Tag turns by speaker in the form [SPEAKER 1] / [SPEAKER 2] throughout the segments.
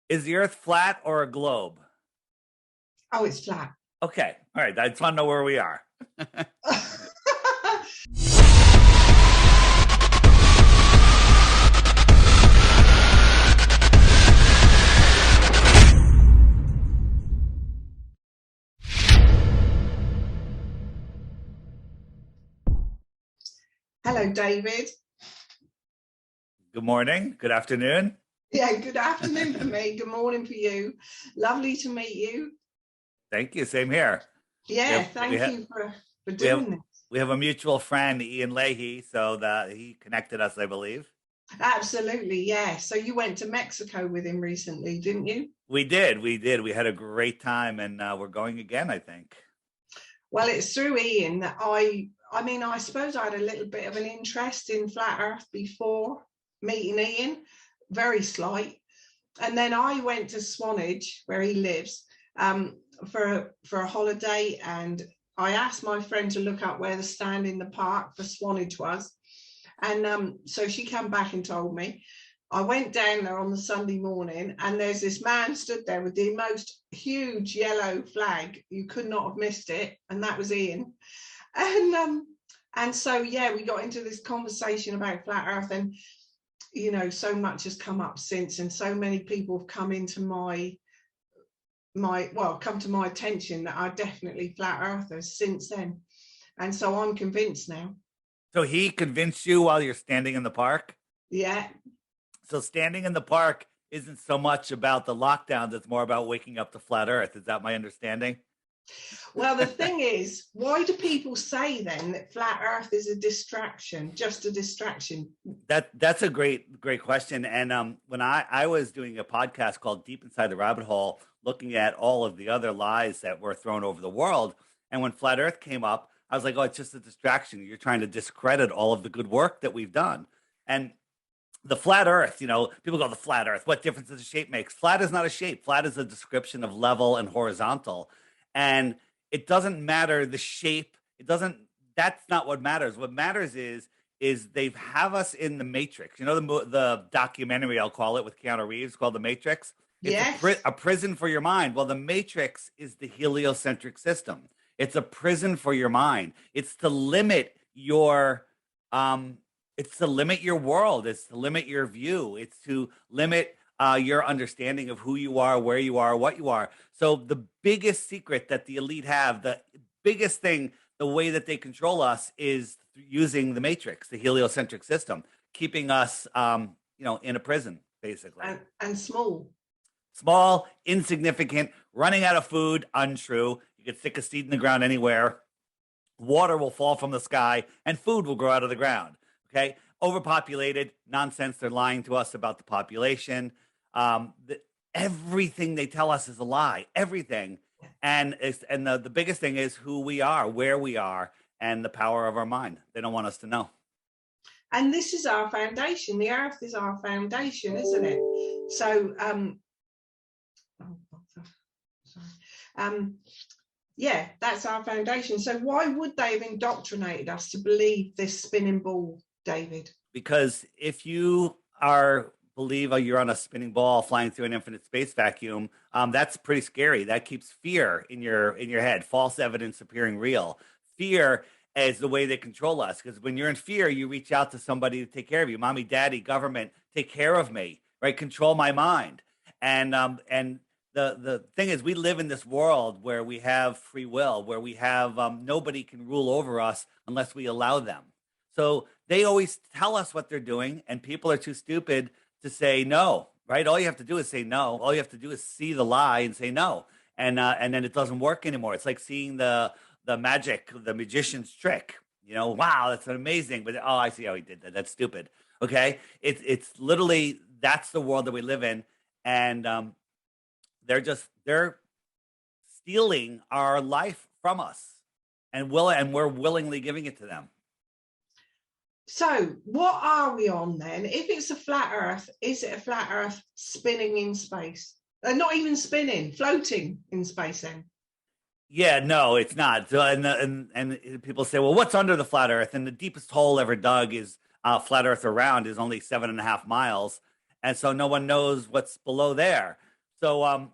[SPEAKER 1] Is the Earth flat or a globe?
[SPEAKER 2] Oh, it's flat.
[SPEAKER 1] Okay. All right. I just want to know where we are.
[SPEAKER 2] Hello, David.
[SPEAKER 1] Good morning. Good afternoon.
[SPEAKER 2] Yeah, good afternoon for me. Good morning for you. Lovely to meet you.
[SPEAKER 1] Thank you. Same here.
[SPEAKER 2] Yeah, thank you for doing this.
[SPEAKER 1] We have a mutual friend, Ian Leahy, so that he connected us, I believe.
[SPEAKER 2] Absolutely, yeah. So you went to Mexico with him recently, didn't you?
[SPEAKER 1] We did. We had a great time, and we're going again, I think.
[SPEAKER 2] Well, it's through Ian that I suppose I had a little bit of an interest in flat Earth before meeting Ian, very slight. And then I went to Swanage, where he lives, for a holiday, and I asked my friend to look up where the stand in the park for Swanage was. And so she came back and told me. I went down there on the Sunday morning, and there's this man stood there with the most huge yellow flag. You could not have missed it, and that was Ian. And so yeah, we got into this conversation about flat Earth, and you know, so much has come up since, and so many people have come into come to my attention that are definitely flat earthers since then. And so I'm convinced now.
[SPEAKER 1] So he convinced you while you're standing in the park?
[SPEAKER 2] Yeah.
[SPEAKER 1] So standing in the park isn't so much about the lockdowns, it's more about waking up to flat Earth. Is that my understanding?
[SPEAKER 2] Well, the thing is, why do people say then that flat Earth is a distraction, just a distraction?
[SPEAKER 1] That's a great question. And when I was doing a podcast called Deep Inside the Rabbit Hole, looking at all of the other lies that were thrown over the world, and when flat Earth came up, I was like, oh, it's just a distraction. You're trying to discredit all of the good work that we've done. And the flat Earth, you know, people go, the flat Earth, what difference does the shape make? Flat is not a shape. Flat is a description of level and horizontal. And it doesn't matter the shape. That's not what matters. What matters is they have us in the Matrix. You know, the documentary, I'll call it, with Keanu Reeves, called The Matrix? It's
[SPEAKER 2] yes.
[SPEAKER 1] a prison for your mind. Well, the Matrix is the heliocentric system. It's a prison for your mind. It's to limit your world. It's to limit your view. It's to limit your understanding of who you are, where you are, what you are. So the biggest secret that the elite have, the biggest thing, the way that they control us is using the Matrix, the heliocentric system, keeping us, in a prison, basically.
[SPEAKER 2] And
[SPEAKER 1] small, insignificant, running out of food, untrue. You could stick a seed in the ground anywhere. Water will fall from the sky and food will grow out of the ground. Okay. Overpopulated, nonsense. They're lying to us about the population. Everything they tell us is a lie. Everything. And the biggest thing is who we are, where we are, and the power of our mind. They don't want us to know.
[SPEAKER 2] And this is our foundation. The Earth is our foundation, isn't it? So, yeah, that's our foundation. So why would they have indoctrinated us to believe this spinning ball, David?
[SPEAKER 1] Because if you believe you're on a spinning ball flying through an infinite space vacuum, that's pretty scary. That keeps fear in your head. False evidence appearing real. Fear is the way they control us. Because when you're in fear, you reach out to somebody to take care of you. Mommy, daddy, government, take care of me. Right? Control my mind. And the thing is, we live in this world where we have free will, where we have nobody can rule over us unless we allow them. So they always tell us what they're doing, and people are too stupid to say no, right? All you have to do is say no. All you have to do is see the lie and say no. And then it doesn't work anymore. It's like seeing the magic, the magician's trick. You know, wow, that's amazing. But I see how he did that. That's stupid. Okay. It's literally, that's the world that we live in. And they're stealing our life from us, and we're willingly giving it to them.
[SPEAKER 2] So what are we on then? If it's a flat Earth, is it a flat Earth spinning in space? Not even spinning, floating in space then?
[SPEAKER 1] Yeah, no, it's not. So, and people say, well, what's under the flat Earth? And the deepest hole ever dug is flat Earth around is only 7.5 miles. And so no one knows what's below there. So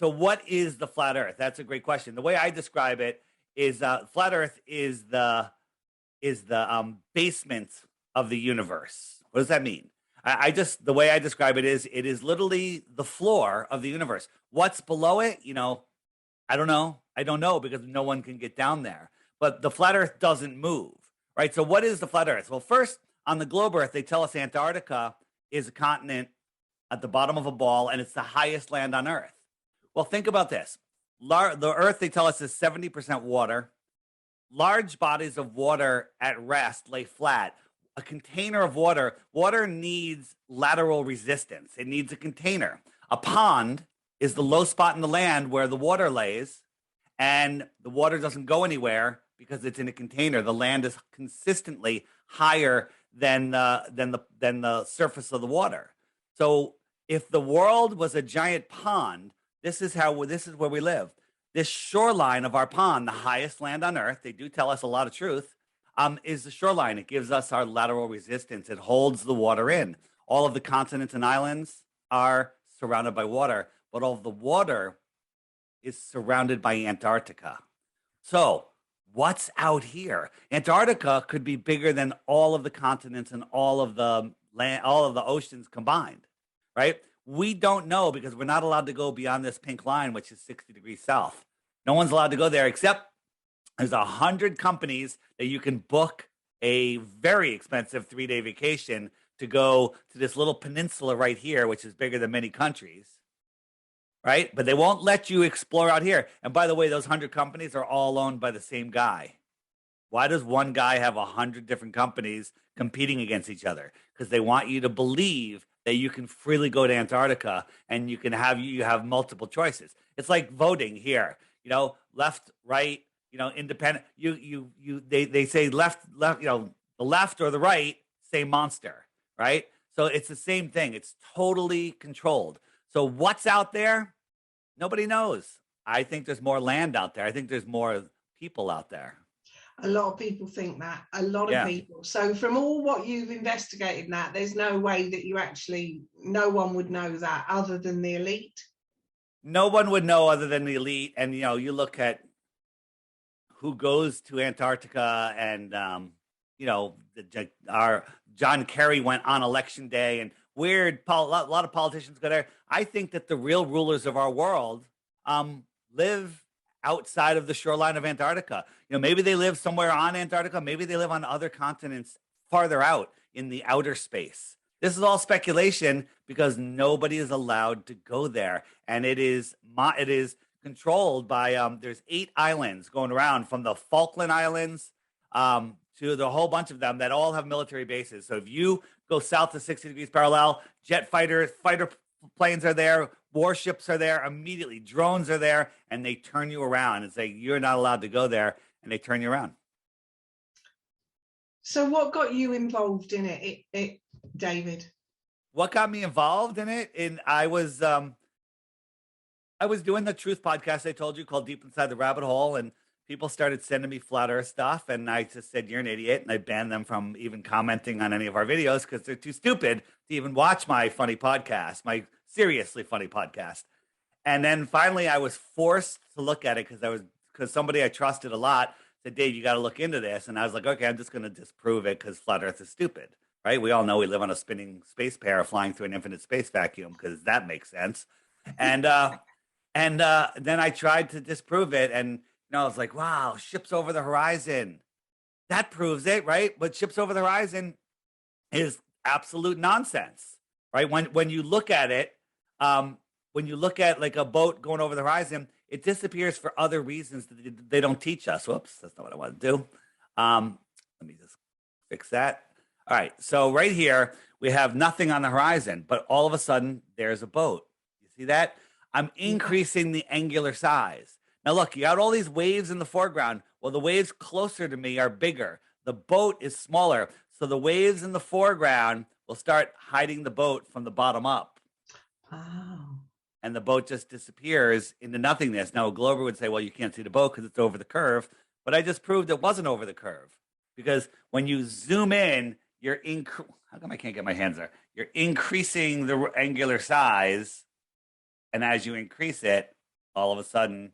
[SPEAKER 1] what is the flat Earth? That's a great question. The way I describe it is flat Earth is the basement of the universe. What does that mean? I just the way I describe it is literally the floor of the universe. What's below it? I don't know. I don't know because no one can get down there. But the flat Earth doesn't move, right? So what is the flat Earth? Well, first on the globe Earth, they tell us Antarctica is a continent at the bottom of a ball, and it's the highest land on Earth. Well, think about this. The Earth, they tell us, is 70% water. Large bodies of water at rest lay flat. A container of water needs lateral resistance. It needs a container. A pond is the low spot in the land where the water lays, and the water doesn't go anywhere because it's in a container. The land is consistently higher than the surface of the water. So if the world was a giant pond, this is where we live. This shoreline of our pond, the highest land on Earth, they do tell us a lot of truth, is the shoreline. It gives us our lateral resistance. It holds the water in. All of the continents and islands are surrounded by water, but all of the water is surrounded by Antarctica. So what's out here? Antarctica could be bigger than all of the continents and all of the oceans combined, right? We don't know because we're not allowed to go beyond this pink line, which is 60 degrees south. No one's allowed to go there except there's 100 companies that you can book a very expensive 3-day vacation to go to this little peninsula right here, which is bigger than many countries, right? But they won't let you explore out here. And by the way, those 100 companies are all owned by the same guy. Why does one guy have 100 different companies competing against each other? Because they want you to believe that you can freely go to Antarctica and you have multiple choices. It's like voting here, left, right, independent. They say left, the left or the right say monster, right? So it's the same thing. It's totally controlled. So what's out there? Nobody knows. I think there's more land out there. I think there's more people out there.
[SPEAKER 2] A lot of people think that. A lot of people. So from all what you've investigated, Nat, there's no way that no one would know that other than the elite.
[SPEAKER 1] No one would know other than the elite. And, you look at who goes to Antarctica and, our John Kerry went on election day and a lot of politicians go there. I think that the real rulers of our world live outside of the shoreline of Antarctica. Maybe they live somewhere on Antarctica. Maybe they live on other continents farther out in the outer space. This is all speculation because nobody is allowed to go there. And it is controlled by, there's 8 islands going around from the Falkland Islands to the whole bunch of them that all have military bases. So if you go south to 60 degrees parallel, fighter planes are there, warships are there immediately, drones are there, and they turn you around and say, you're not allowed to go there, and they turn you around.
[SPEAKER 2] So what got you involved in it, David?
[SPEAKER 1] What got me involved in it? I was doing the Truth podcast I told you called Deep Inside the Rabbit Hole, and people started sending me flat Earth stuff, and I just said, you're an idiot, and I banned them from even commenting on any of our videos because they're too stupid to even watch my funny podcast, my seriously funny podcast. And then finally I was forced to look at it because somebody I trusted a lot said, Dave, you got to look into this. And I was like, okay, I'm just going to disprove it because flat Earth is stupid, right? We all know we live on a spinning space pair flying through an infinite space vacuum because that makes sense. And then I tried to disprove it, and I was like, wow, ships over the horizon. That proves it, right? But ships over the horizon is absolute nonsense, right? When you look at it, when you look at like a boat going over the horizon, it disappears for other reasons that they don't teach us. Whoops, that's not what I want to do. Let me just fix that. All right, so right here, we have nothing on the horizon, but all of a sudden, there's a boat. You see that? I'm increasing the angular size. Now, look, you got all these waves in the foreground. Well, the waves closer to me are bigger. The boat is smaller. So the waves in the foreground will start hiding the boat from the bottom up.
[SPEAKER 2] Oh.
[SPEAKER 1] And the boat just disappears into nothingness. Now, a Glober would say, well, you can't see the boat because it's over the curve. But I just proved it wasn't over the curve. Because when you zoom in, how come I can't get my hands there? You're increasing the angular size. And as you increase it, all of a sudden,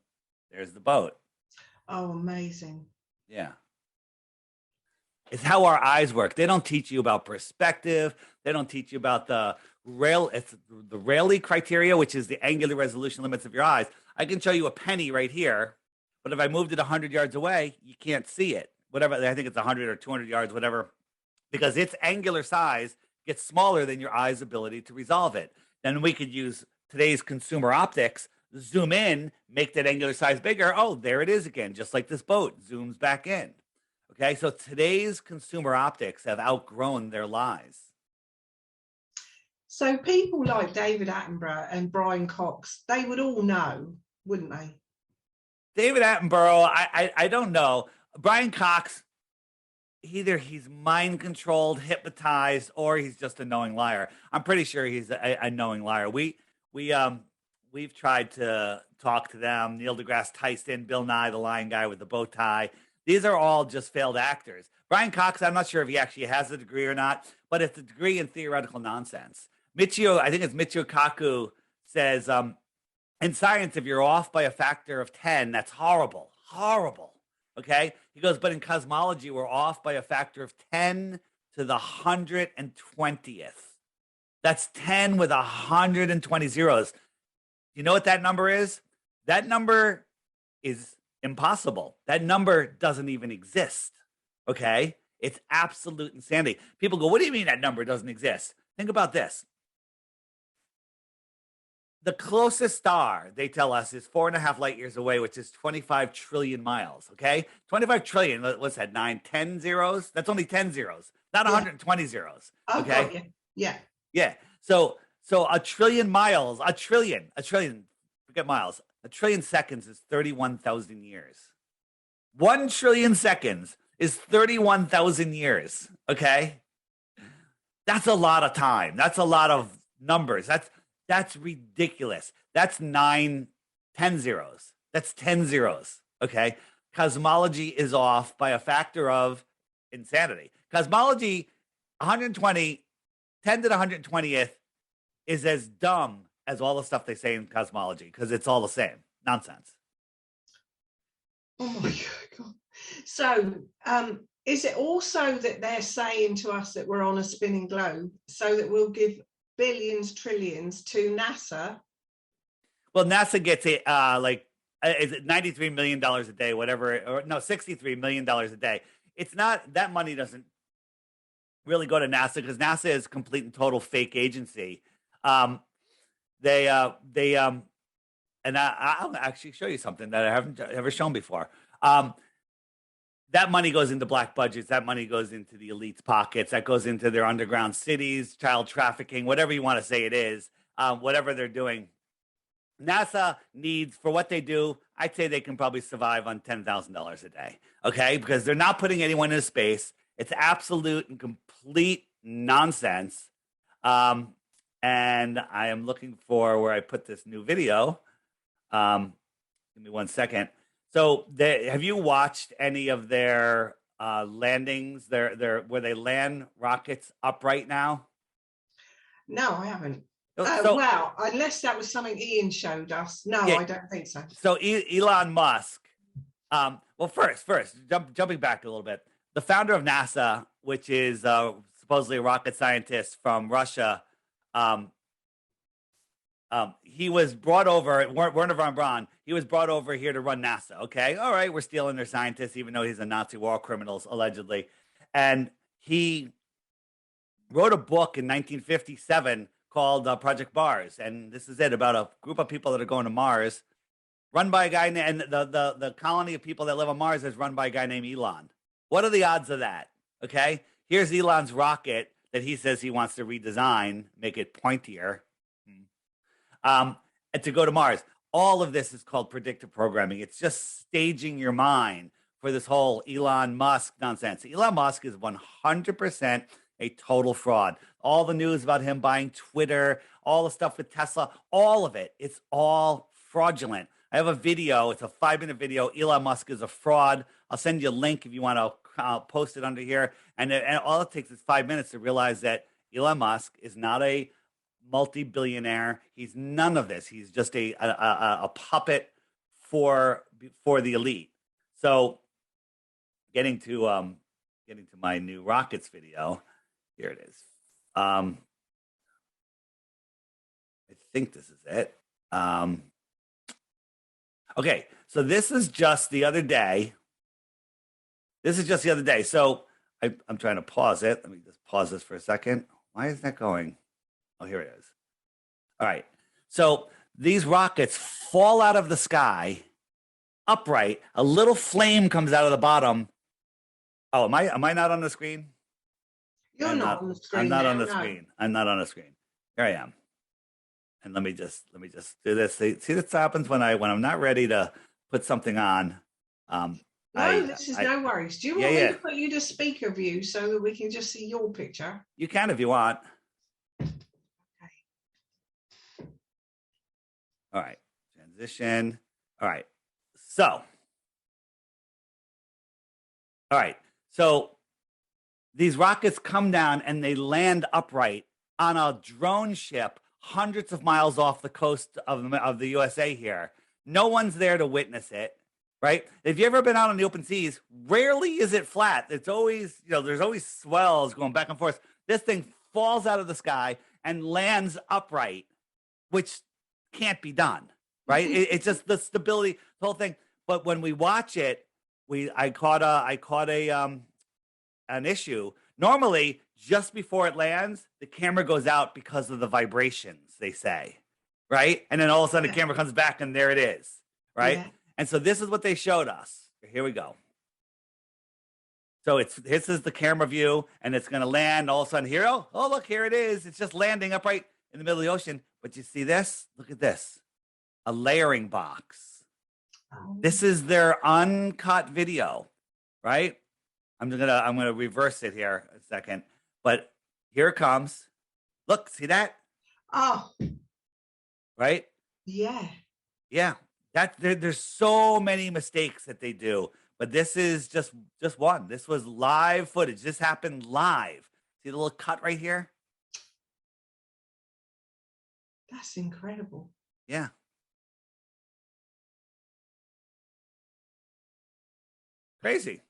[SPEAKER 1] there's the boat.
[SPEAKER 2] Oh, amazing.
[SPEAKER 1] Yeah. It's how our eyes work. They don't teach you about perspective. They don't teach you about it's the Rayleigh criteria, which is the angular resolution limits of your eyes. I can show you a penny right here, but if I moved it 100 yards away, you can't see it. Whatever, I think it's 100 or 200 yards, whatever, because its angular size gets smaller than your eye's ability to resolve it. Then we could use today's consumer optics, zoom in, make that angular size bigger. Oh, there it is again, just like this boat zooms back in. Okay, so today's consumer optics have outgrown their lies.
[SPEAKER 2] So people like David Attenborough and Brian Cox, they would all know, wouldn't they?
[SPEAKER 1] David Attenborough, I don't know. Brian Cox, either he's mind controlled, hypnotized, or he's just a knowing liar. I'm pretty sure he's a knowing liar. We've tried to talk to them. Neil deGrasse Tyson, Bill Nye, the lying guy with the bow tie. These are all just failed actors. Brian Cox, I'm not sure if he actually has a degree or not, but it's a degree in theoretical nonsense. I think it's Michio Kaku says, in science, if you're off by a factor of 10, that's horrible. Horrible. Okay? He goes, but in cosmology, we're off by a factor of 10 to the 120th. That's 10 with 120 zeros. You know what that number is? That number is impossible. That number doesn't even exist. Okay? It's absolute insanity. People go, what do you mean that number doesn't exist? Think about this. The closest star, they tell us, is 4.5 light years away, which is 25 trillion miles. Okay? 25 trillion, what's that, 9, 10 zeros? That's only 10 zeros, not 120 zeros. Okay?
[SPEAKER 2] Oh, yeah.
[SPEAKER 1] Yeah. So a trillion miles, a trillion, forget miles, a trillion seconds is 31,000 years. 1 trillion seconds is 31,000 years. Okay? That's a lot of time. That's a lot of numbers. That's ridiculous. That's 10 zeros. That's 10 zeros. Okay. Cosmology is off by a factor of insanity. Cosmology, 120, 10 to the 120th is as dumb as all the stuff they say in cosmology because it's all the same nonsense.
[SPEAKER 2] Oh my God. So, is it also that they're saying to us that we're on a spinning globe so that we'll give billions, trillions to NASA?
[SPEAKER 1] Well, NASA gets it is it $93 million a day, whatever, or no, $63 million a day. It's not, that money doesn't really go to NASA because NASA is complete and total fake agency. And I'll actually show you something that I haven't ever shown before. That money goes into black budgets. That money goes into the elite's pockets. That goes into their underground cities, child trafficking, whatever you want to say it is, whatever they're doing. NASA needs, for what they do, I'd say they can probably survive on $10,000 a day, okay? Because they're not putting anyone into space. It's absolute and complete nonsense. And I am looking for where I put this new video. Give me 1 second. So have you watched any of their landings, where they land rockets upright now?
[SPEAKER 2] No, I haven't.
[SPEAKER 1] So,
[SPEAKER 2] well, unless that was something Ian showed us. No, yeah. I don't think so.
[SPEAKER 1] So Elon Musk, well, first, jumping back a little bit, the founder of NASA, which is supposedly a rocket scientist from Russia, he was brought over, Werner von Braun, he was brought over here to run NASA. Okay, all right, we're stealing their scientists, even though he's a Nazi war criminal, allegedly. And he wrote a book in 1957 called Project Mars. And this is it, about a group of people that are going to Mars, run by a guy, and the colony of people that live on Mars is run by a guy named Elon. What are the odds of that? Okay, here's Elon's rocket that he says he wants to redesign, make it pointier, and to go to Mars. All of this is called predictive programming. It's just staging your mind for this whole Elon Musk nonsense. Elon Musk is 100% a total fraud. All the news about him buying Twitter, all the stuff with Tesla, all of it, it's all fraudulent. I have a video. It's a 5-minute video. Elon Musk is a fraud. I'll send you a link if you want to post it under here. And all it takes is 5 minutes to realize that Elon Musk is not a multi-billionaire. He's none of this. He's just a puppet for the elite. So getting to my new rockets video. Here it is. I think this is it. Okay, so this is just the other day. So I'm trying to pause it. Let me just pause this for a second. Why is that going? Oh, here it is. All right. So these rockets fall out of the sky upright. A little flame comes out of the bottom. Oh, am I not on the screen?
[SPEAKER 2] You're not on the screen.
[SPEAKER 1] I'm not
[SPEAKER 2] now,
[SPEAKER 1] on the
[SPEAKER 2] no.
[SPEAKER 1] screen. I'm not on the screen. Here I am. And let me just do this. See, this happens when I'm not ready to put something on.
[SPEAKER 2] This is no worries. Do you want me to put you to speaker view so that we can just see your picture?
[SPEAKER 1] You can if you want.
[SPEAKER 2] Okay.
[SPEAKER 1] All right. Transition. All right. So these rockets come down and they land upright on a drone ship hundreds of miles off the coast of the USA here. No one's there to witness it, right? If you've ever been out on the open seas, rarely is it flat. It's always, there's always swells going back and forth. This thing falls out of the sky and lands upright, which can't be done, right? It's just the stability, the whole thing. But when we watch it, I caught an issue. Normally, just before it lands, the camera goes out because of the vibrations, they say, right? And then all of a sudden the camera comes back and there it is, right? Yeah. And so this is what they showed us. Here we go. So this is the camera view, and it's going to land all of a sudden here. Oh, look, here it is. It's just landing upright in the middle of the ocean. But you see this? Look at this. A layering box. This is their uncut video, right? I'm gonna reverse it here a second. But here it comes. Look, see that?
[SPEAKER 2] Oh.
[SPEAKER 1] Right?
[SPEAKER 2] Yeah.
[SPEAKER 1] Yeah. There's so many mistakes that they do. But this is just one. This was live footage. This happened live. See the little cut right here?
[SPEAKER 2] That's incredible.
[SPEAKER 1] Yeah. Crazy.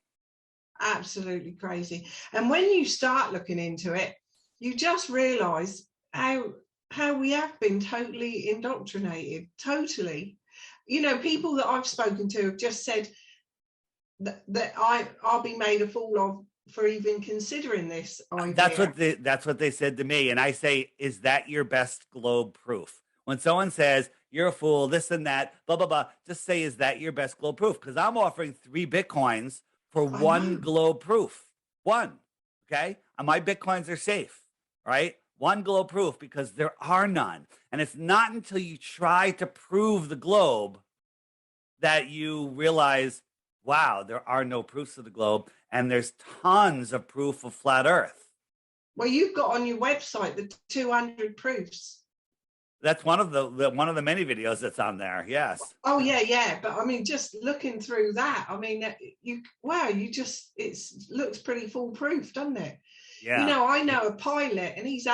[SPEAKER 2] Absolutely crazy. And when you start looking into it, you just realize how we have been totally indoctrinated. Totally. People that I've spoken to have just said that I'll be made a fool of for even considering this idea.
[SPEAKER 1] That's what they said to me. And I say, is that your best globe proof? When someone says you're a fool, this and that, blah, blah, blah, just say, is that your best globe proof? Because I'm offering 3 Bitcoins for one globe proof. One. Okay. And my Bitcoins are safe. Right. One globe proof, because there are none. And it's not until you try to prove the globe that you realize, wow, there are no proofs of the globe, and there's tons of proof of flat Earth.
[SPEAKER 2] Well, you've got on your website the 200 proofs.
[SPEAKER 1] That's one of the many videos that's on there. Yes.
[SPEAKER 2] Oh yeah. But I mean, just looking through that, I mean, it looks pretty foolproof, doesn't it?
[SPEAKER 1] Yeah.
[SPEAKER 2] I know a pilot, and he's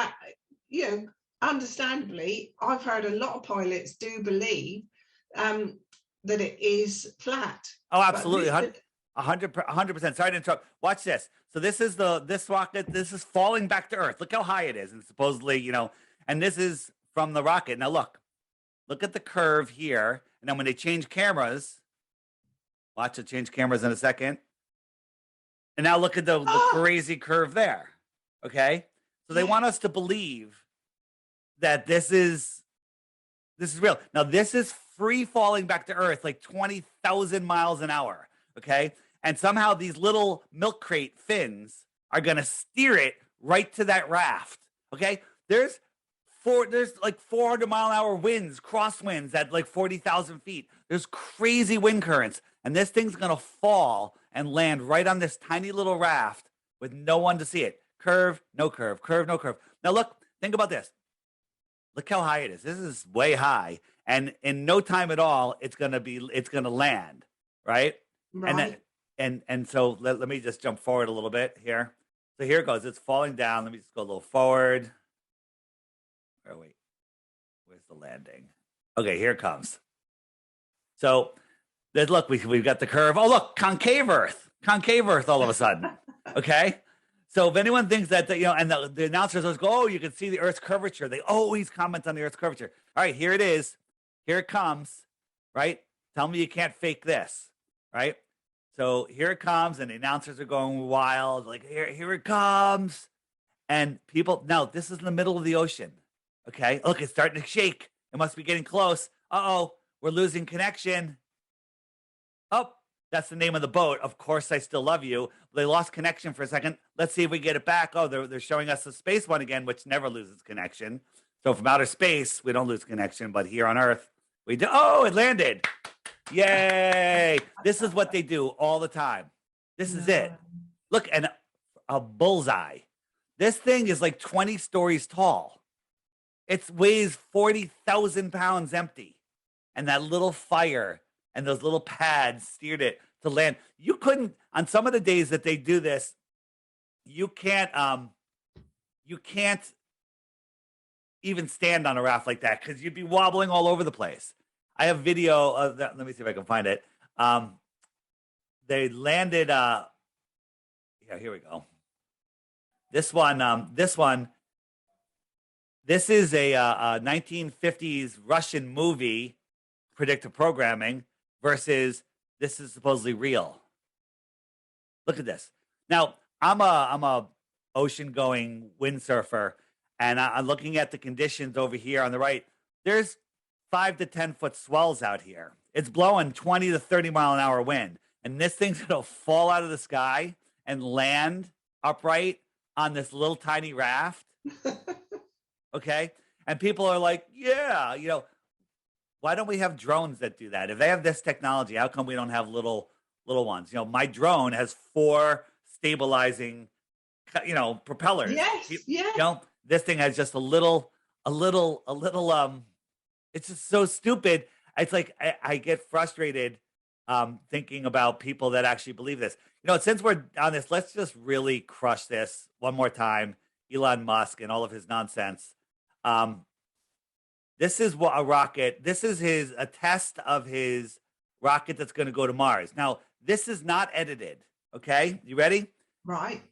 [SPEAKER 2] understandably, I've heard a lot of pilots do believe that it is flat.
[SPEAKER 1] Oh, absolutely. 100%. Sorry to interrupt. Watch this. So this rocket, this is falling back to Earth. Look how high it is. And supposedly, and this is from the rocket. Now look at the curve here. And then when they change cameras, watch it change cameras in a second. And now look at the crazy curve there. Okay. So they want us to believe that this is real. Now this is free falling back to Earth, like 20,000 miles an hour. Okay. And somehow these little milk crate fins are going to steer it right to that raft. Okay. There's like 400-mile-an-hour winds, crosswinds at like 40,000 feet. There's crazy wind currents. And this thing's going to fall and land right on this tiny little raft with no one to see it. Curve, no curve, curve, no curve. Now look, think about this. Look how high it is. This is way high. And in no time at all, it's going to land. Right.
[SPEAKER 2] Right.
[SPEAKER 1] And so let me just jump forward a little bit here. So here it goes. It's falling down. Let me just go a little forward. Oh, wait. the landing. Okay, here it comes. So look, we've got the curve. Oh, look, concave Earth all of a sudden. Okay. So if anyone thinks that, and the announcers always go, oh, you can see the Earth's curvature. They always comment on the Earth's curvature. All right, here it is. Here it comes, right? Tell me you can't fake this, right? So here it comes, and the announcers are going wild. Like, here it comes. And people, now this is in the middle of the ocean. Okay. Look, it's starting to shake. It must be getting close. Uh-oh, we're losing connection. Oh, that's the name of the boat. Of course, I still love you. They lost connection for a second. Let's see if we get it back. Oh, they're showing us the space one again, which never loses connection. So from outer space, we don't lose connection, but here on Earth, we do. Oh, it landed. Yay. This is what they do all the time. This is it. Look, and a bullseye. This thing is like 20 stories tall. It weighs 40,000 pounds empty. And that little fire and those little pads steered it to land. You couldn't, on some of the days that they do this, you can't even stand on a raft like that because you'd be wobbling all over the place. I have video of that. Let me see if I can find it. They landed, yeah, here we go. This is a 1950s Russian movie, predictive programming, versus this is supposedly real. Look at this. Now, I'm a ocean-going windsurfer, and I'm looking at the conditions over here on the right. There's 5 to 10 foot swells out here. It's blowing 20 to 30 mile an hour wind, and this thing's gonna fall out of the sky and land upright on this little tiny raft. Okay. And people are like, yeah, why don't we have drones that do that? If they have this technology, how come we don't have little ones? My drone has 4 stabilizing, propellers.
[SPEAKER 2] Yes. Yeah.
[SPEAKER 1] This thing has just a little, it's just so stupid. It's like, I get frustrated thinking about people that actually believe this. Since we're on this, let's just really crush this one more time. Elon Musk and all of his nonsense. This is a rocket. This is a test of his rocket that's going to go to Mars. Now, this is not edited. Okay, you ready?
[SPEAKER 2] Right.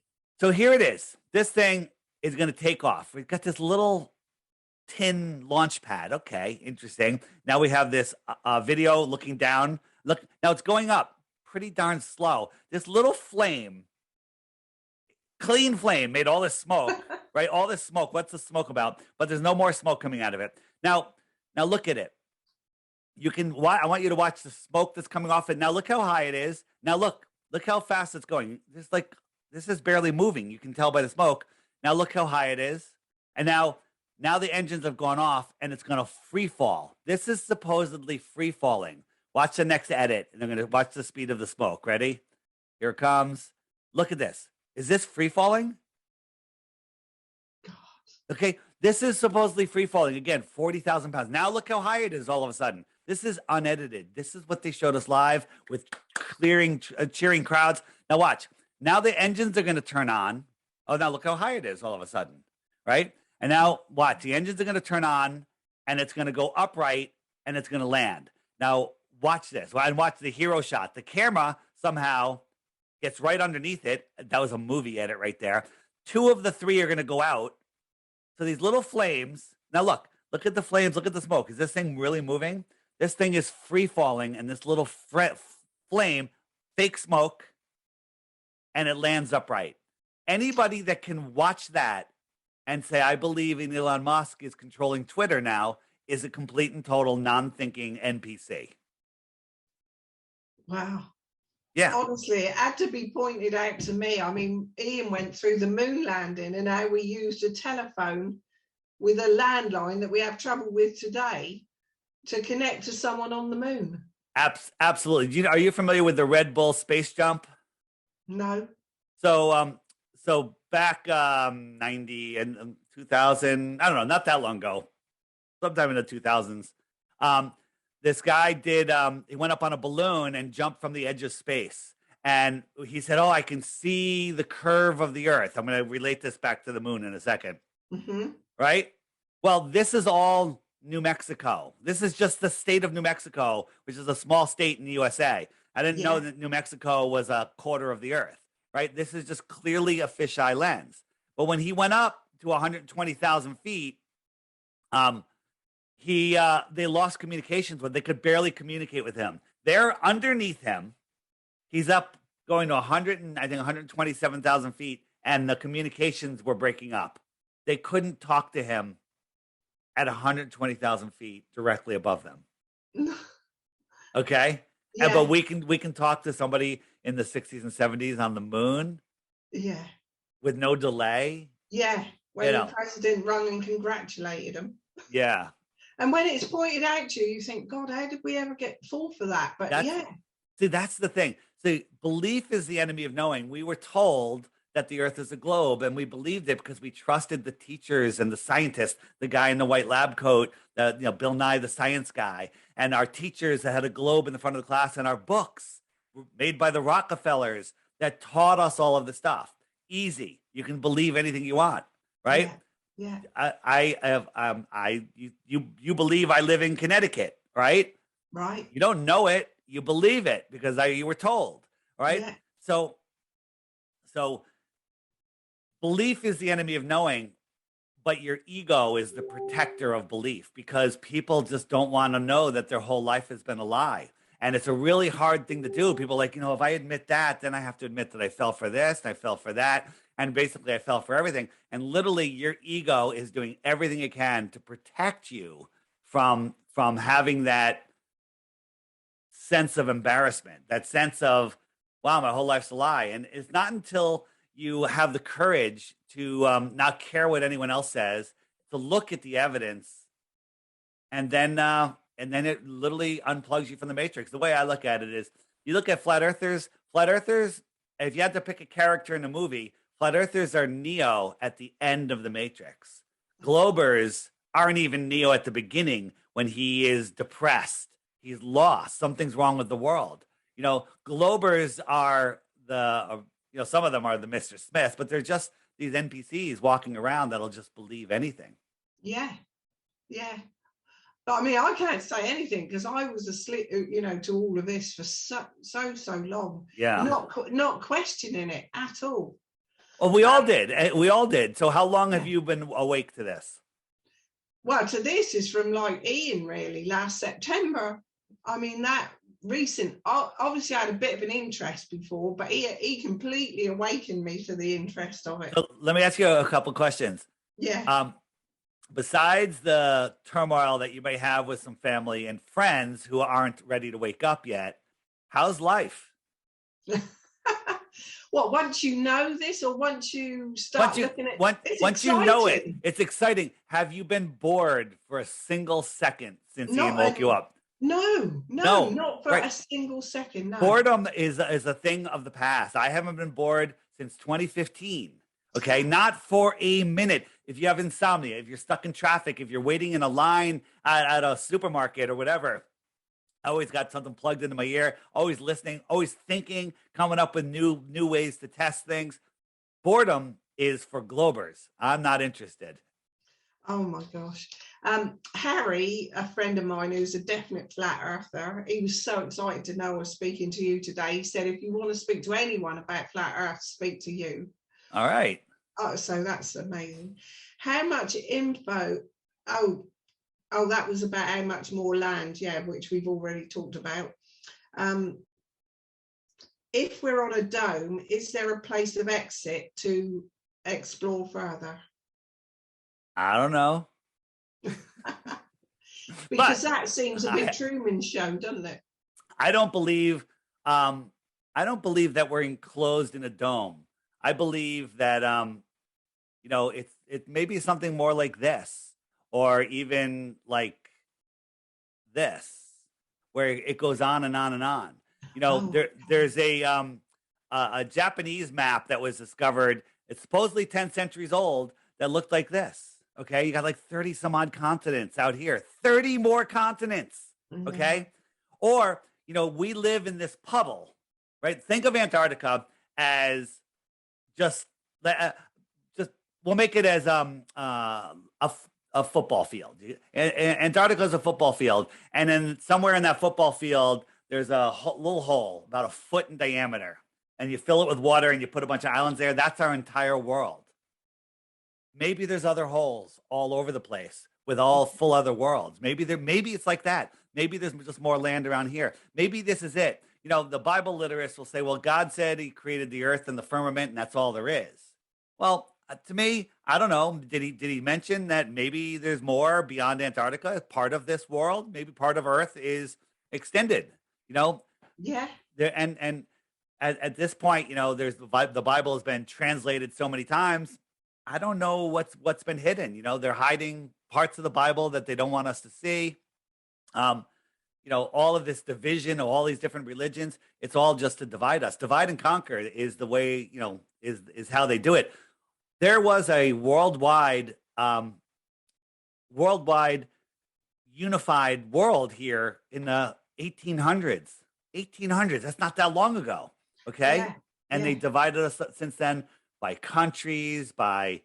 [SPEAKER 1] So here it is. This thing is going to take off. We've got this little tin launch pad. Okay, interesting. Now we have this video looking down. Look, now it's going up pretty darn slow. This little flame, clean flame, made all this smoke, right? All this smoke. What's the smoke about? But there's no more smoke coming out of it. Now look at it. I want you to watch the smoke that's coming off it. Now look how high it is. Now look how fast it's going. This is barely moving. You can tell by the smoke. Now look how high it is. And now the engines have gone off and it's going to free fall. This is supposedly free falling. Watch the next edit, and I'm going to watch the speed of the smoke. Ready? Here it comes. Look at this. Is this free falling?
[SPEAKER 2] God.
[SPEAKER 1] Okay, this is supposedly free falling. Again, 40,000 pounds. Now look how high it is all of a sudden. This is unedited. This is what they showed us live with cheering crowds. Now watch. Now the engines are going to turn on. Oh, now look how high it is all of a sudden, right? And now watch. The engines are going to turn on, and it's going to go upright, and it's going to land. Now watch this. And watch the hero shot. The camera somehow gets right underneath it. That was a movie edit right there. 2 of the 3 are going to go out. So these little flames. Now look at the flames. Look at the smoke. Is this thing really moving? This thing is free falling, and this little flame, fake smoke, and it lands upright. Anybody that can watch that and say, I believe in Elon Musk is controlling Twitter now, is a complete and total non-thinking NPC.
[SPEAKER 2] Wow.
[SPEAKER 1] Yeah.
[SPEAKER 2] Honestly, it had to be pointed out to me. I mean, Ian went through the moon landing and how we used a telephone with a landline that we have trouble with today to connect to someone on the moon.
[SPEAKER 1] Absolutely. Are you familiar with the Red Bull space jump?
[SPEAKER 2] No.
[SPEAKER 1] So back 90 and 2000, I don't know, not that long ago, sometime in the 2000s, this guy he went up on a balloon and jumped from the edge of space. And he said, I can see the curve of the Earth. I'm going to relate this back to the moon in a second.
[SPEAKER 2] Mm-hmm.
[SPEAKER 1] Right? Well, this is all New Mexico. This is just the state of New Mexico, which is a small state in the USA. I didn't know
[SPEAKER 2] Yeah.
[SPEAKER 1] that New Mexico was a quarter of the earth, right? This is just clearly a fisheye lens. But when he went up to 120,000 feet, they lost communications with. They could barely communicate with him. They're underneath him. He's up going to 127,000 feet, and the communications were breaking up. They couldn't talk to him at 120,000 feet directly above them. Okay,
[SPEAKER 2] Yeah.
[SPEAKER 1] but we can talk to somebody in the 60s and 70s on the moon.
[SPEAKER 2] Yeah.
[SPEAKER 1] With no delay.
[SPEAKER 2] Yeah, when the president rang and congratulated him.
[SPEAKER 1] Yeah.
[SPEAKER 2] And when it's pointed out to you, you think, God, how did we ever fall for that? But
[SPEAKER 1] See, that's the thing. See, belief is the enemy of knowing. We were told that the earth is a globe, and we believed it because we trusted the teachers and the scientists, the guy in the white lab coat, Bill Nye, the science guy, and our teachers that had a globe in the front of the class, and our books were made by the Rockefellers that taught us all of the stuff. Easy. You can believe anything you want, right?
[SPEAKER 2] Yeah.
[SPEAKER 1] You believe I live in Connecticut, right?
[SPEAKER 2] Right.
[SPEAKER 1] You don't know it, you believe it because you were told, right?
[SPEAKER 2] Yeah.
[SPEAKER 1] So belief is the enemy of knowing, but your ego is the protector of belief because people just don't want to know that their whole life has been a lie. And it's a really hard thing to do. People are like, if I admit that, then I have to admit that I fell for this and I fell for that. And basically I fell for everything. And literally your ego is doing everything it can to protect you from having that sense of embarrassment, that sense of, wow, my whole life's a lie. And it's not until you have the courage to not care what anyone else says, to look at the evidence, and then it literally unplugs you from the matrix. The way I look at it is, you look at flat earthers, if you had to pick a character in a movie, flat earthers are Neo at the end of the matrix. Globers aren't even Neo at the beginning when he is depressed. He's lost. Something's wrong with the world. Globers are some of them are the Mr. Smith, but they're just these NPCs walking around that'll just believe anything.
[SPEAKER 2] Yeah. Yeah. But I mean, I can't say anything because I was asleep, to all of this for so long.
[SPEAKER 1] Yeah.
[SPEAKER 2] Not questioning it at all.
[SPEAKER 1] Well, we all did. We all did. So how long have you been awake to this?
[SPEAKER 2] Well, to this is from like Ian, really, last September. I mean, that recent, obviously I had a bit of an interest before, but he completely awakened me to the interest of it.
[SPEAKER 1] So let me ask you a couple questions.
[SPEAKER 2] Yeah.
[SPEAKER 1] Besides the turmoil that you may have with some family and friends who aren't ready to wake up yet, how's life?
[SPEAKER 2] What, once you know this, or once you start looking at it?
[SPEAKER 1] Once you know it, it's exciting. Have you been bored for a single second since Ian woke you up?
[SPEAKER 2] No, not for a single second. No.
[SPEAKER 1] Boredom is a thing of the past. I haven't been bored since 2015. Okay, not for a minute. If you have insomnia, if you're stuck in traffic, if you're waiting in a line at a supermarket or whatever, I always got something plugged into my ear, always listening, always thinking, coming up with new ways to test things. Boredom is for Globers. I'm not interested.
[SPEAKER 2] Oh my gosh. Harry, a friend of mine who's a definite flat earther, he was so excited to know I was speaking to you today. He said, if you want to speak to anyone about flat earth, speak to you.
[SPEAKER 1] All right.
[SPEAKER 2] Oh, so that's amazing. How much info? Oh, that was about how much more land, which we've already talked about. If we're on a dome, is there a place of exit to explore further?
[SPEAKER 1] I don't know.
[SPEAKER 2] Because that seems a big Truman Show, doesn't it?
[SPEAKER 1] I don't believe that we're enclosed in a dome. I believe that it may be something more like this, or even like this, where it goes on and on and on. There's a Japanese map that was discovered. It's supposedly 10 centuries old that looked like this. Okay, you got like 30 some odd continents out here, 30 more continents. Mm-hmm. Okay, or we live in this puddle, right? Think of Antarctica as just we'll make it as a a football field. Antarctica is a football field, and then somewhere in that football field, there's a little hole about a foot in diameter, and you fill it with water, and you put a bunch of islands there. That's our entire world. Maybe there's other holes all over the place with all full other worlds. Maybe it's like that. Maybe there's just more land around here. Maybe this is it. You know, the Bible literists will say, well, God said he created the earth and the firmament, and that's all there is. Well, to me, I don't know. Did he mention that maybe there's more beyond Antarctica as part of this world? Maybe part of Earth is extended, you know?
[SPEAKER 2] Yeah.
[SPEAKER 1] And at this point, you know, there's the Bible has been translated so many times. I don't know what's been hidden. You know, they're hiding parts of the Bible that they don't want us to see. You know, all of this division of all these different religions, it's all just to divide us. Divide and conquer is the way, you know, is how they do it. There was a worldwide unified world here in the 1800s. 1800s. That's not that long ago. Okay.
[SPEAKER 2] Yeah.
[SPEAKER 1] And they divided us since then by countries, by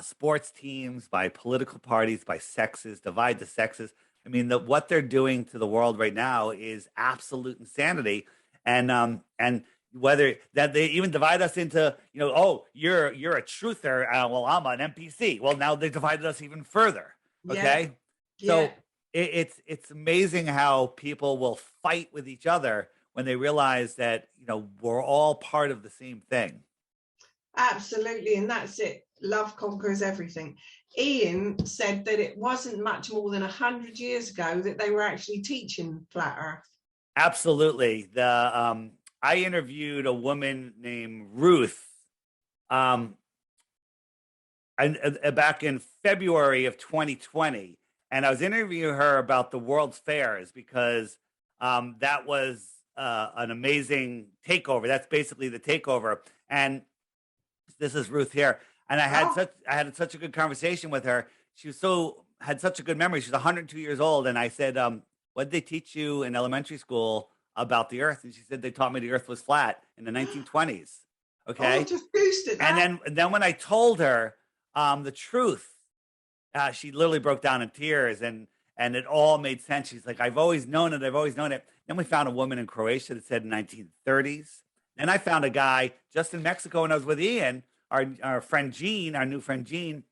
[SPEAKER 1] sports teams, by political parties, by sexes, divide the sexes. I mean, what they're doing to the world right now is absolute insanity. And whether that they even divide us into, you know, oh, you're a truther. Well, I'm an NPC. Well, now they divided us even further. Okay.
[SPEAKER 2] Yeah.
[SPEAKER 1] So it's amazing how people will fight with each other when they realize that, you know, we're all part of the same thing.
[SPEAKER 2] Absolutely. And that's it. Love conquers everything. Ian said that it wasn't much more than 100 years ago that they were actually teaching flat Earth.
[SPEAKER 1] Absolutely. I interviewed a woman named Ruth back in February of 2020. And I was interviewing her about the World's Fairs because that was an amazing takeover. That's basically the takeover. And this is Ruth here. And I had such a good conversation with her. She had such a good memory. She's 102 years old. And I said, what did they teach you in elementary school about the Earth? And she said, they taught me the Earth was flat in the 1920s. Okay.
[SPEAKER 2] Oh, just boosted that.
[SPEAKER 1] And then when I told her the truth, she literally broke down in tears, and it all made sense. She's like, I've always known it. I've always known it. Then we found a woman in Croatia that said in 1930s. And I found a guy just in Mexico when I was with Ian, our friend Gene, our new friend Gene.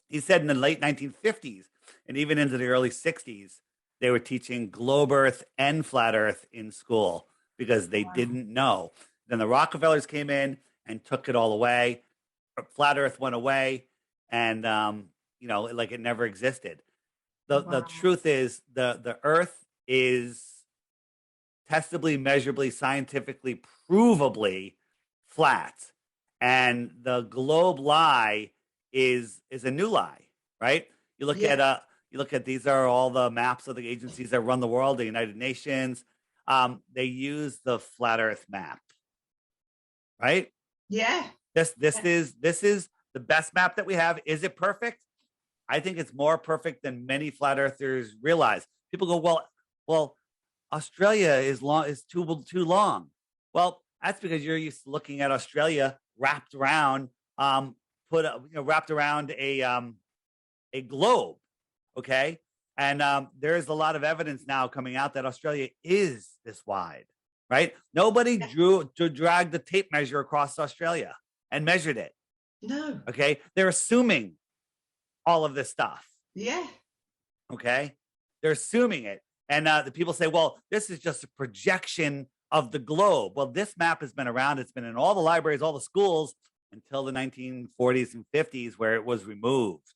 [SPEAKER 1] He said in the late 1950s and even into the early 60s, they were teaching globe Earth and flat Earth in school because they didn't know. Then the Rockefellers came in and took it all away. Flat Earth went away, and you know, like it never existed. The truth is the Earth is testably, measurably, scientifically, provably flat, and the globe lie is a new lie, right? You look at these are all the maps of the agencies that run the world, the United Nations. They use the flat Earth map, right?
[SPEAKER 2] Yeah.
[SPEAKER 1] This is the best map that we have. Is it perfect? I think it's more perfect than many flat earthers realize. People go, well, Australia is too long. Well, that's because you're used to looking at Australia wrapped around wrapped around a globe. Okay. And there's a lot of evidence now coming out that Australia is this wide, right? Nobody dragged the tape measure across Australia and measured it.
[SPEAKER 2] No.
[SPEAKER 1] Okay. They're assuming all of this stuff.
[SPEAKER 2] Yeah.
[SPEAKER 1] Okay. They're assuming it. And the people say, well, this is just a projection of the globe. Well, this map has been around. It's been in all the libraries, all the schools until the 1940s and 50s where it was removed.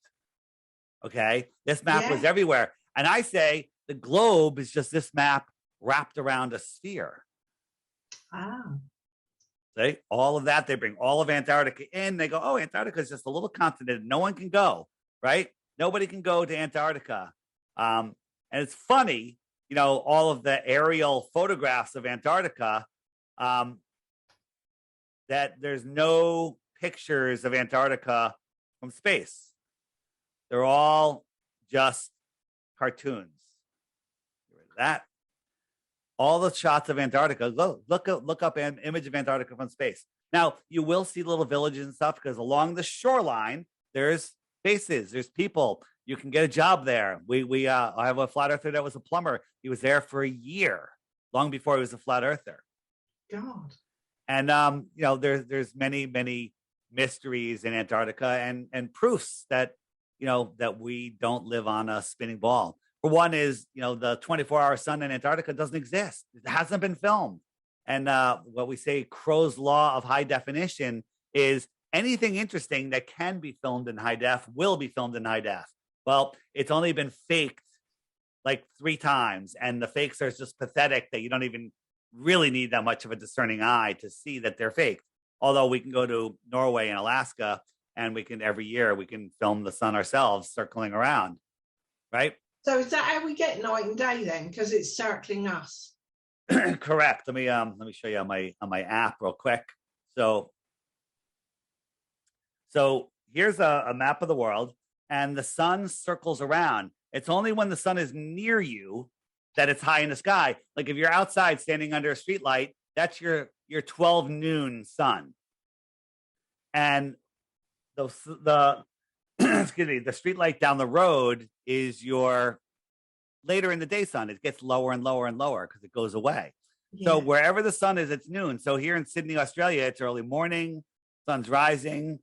[SPEAKER 1] Okay. This map was everywhere. And I say the globe is just this map wrapped around a sphere.
[SPEAKER 2] Ah.
[SPEAKER 1] See, all of that, they bring all of Antarctica in. They go, oh, Antarctica is just a little continent. No one can go, right? Nobody can go to Antarctica. And it's funny, you know, all of the aerial photographs of Antarctica, that there's no pictures of Antarctica from space. They're all just cartoons. Get rid of that. All the shots of Antarctica, look up an image of Antarctica from space. Now, you will see little villages and stuff because along the shoreline, there's spaces. There's people. You can get a job there. I have a flat earther that was a plumber. He was there for a year, long before he was a flat earther.
[SPEAKER 2] God.
[SPEAKER 1] And there's many mysteries in Antarctica and proofs that that we don't live on a spinning ball. For one is, the 24-hour sun in Antarctica doesn't exist. It hasn't been filmed. And what we say, Crow's law of high definition, is anything interesting that can be filmed in high def will be filmed in high def. Well, it's only been faked like 3 times, and the fakes are just pathetic that you don't even really need that much of a discerning eye to see that they're faked. Although we can go to Norway and Alaska, and every year we can film the sun ourselves circling around, right?
[SPEAKER 2] So is that how we get night and day then? Because it's circling us.
[SPEAKER 1] Correct. Let me show you on my app real quick. So here's a map of the world, and the sun circles around. It's only when the sun is near you that it's high in the sky. Like if you're outside standing under a street light, that's your 12 noon sun. And the excuse me, the street light down the road is your later in the day sun. It gets lower and lower and lower because it goes away. Yeah. So wherever the sun is, it's noon. So here in Sydney, Australia, it's early morning, sun's rising.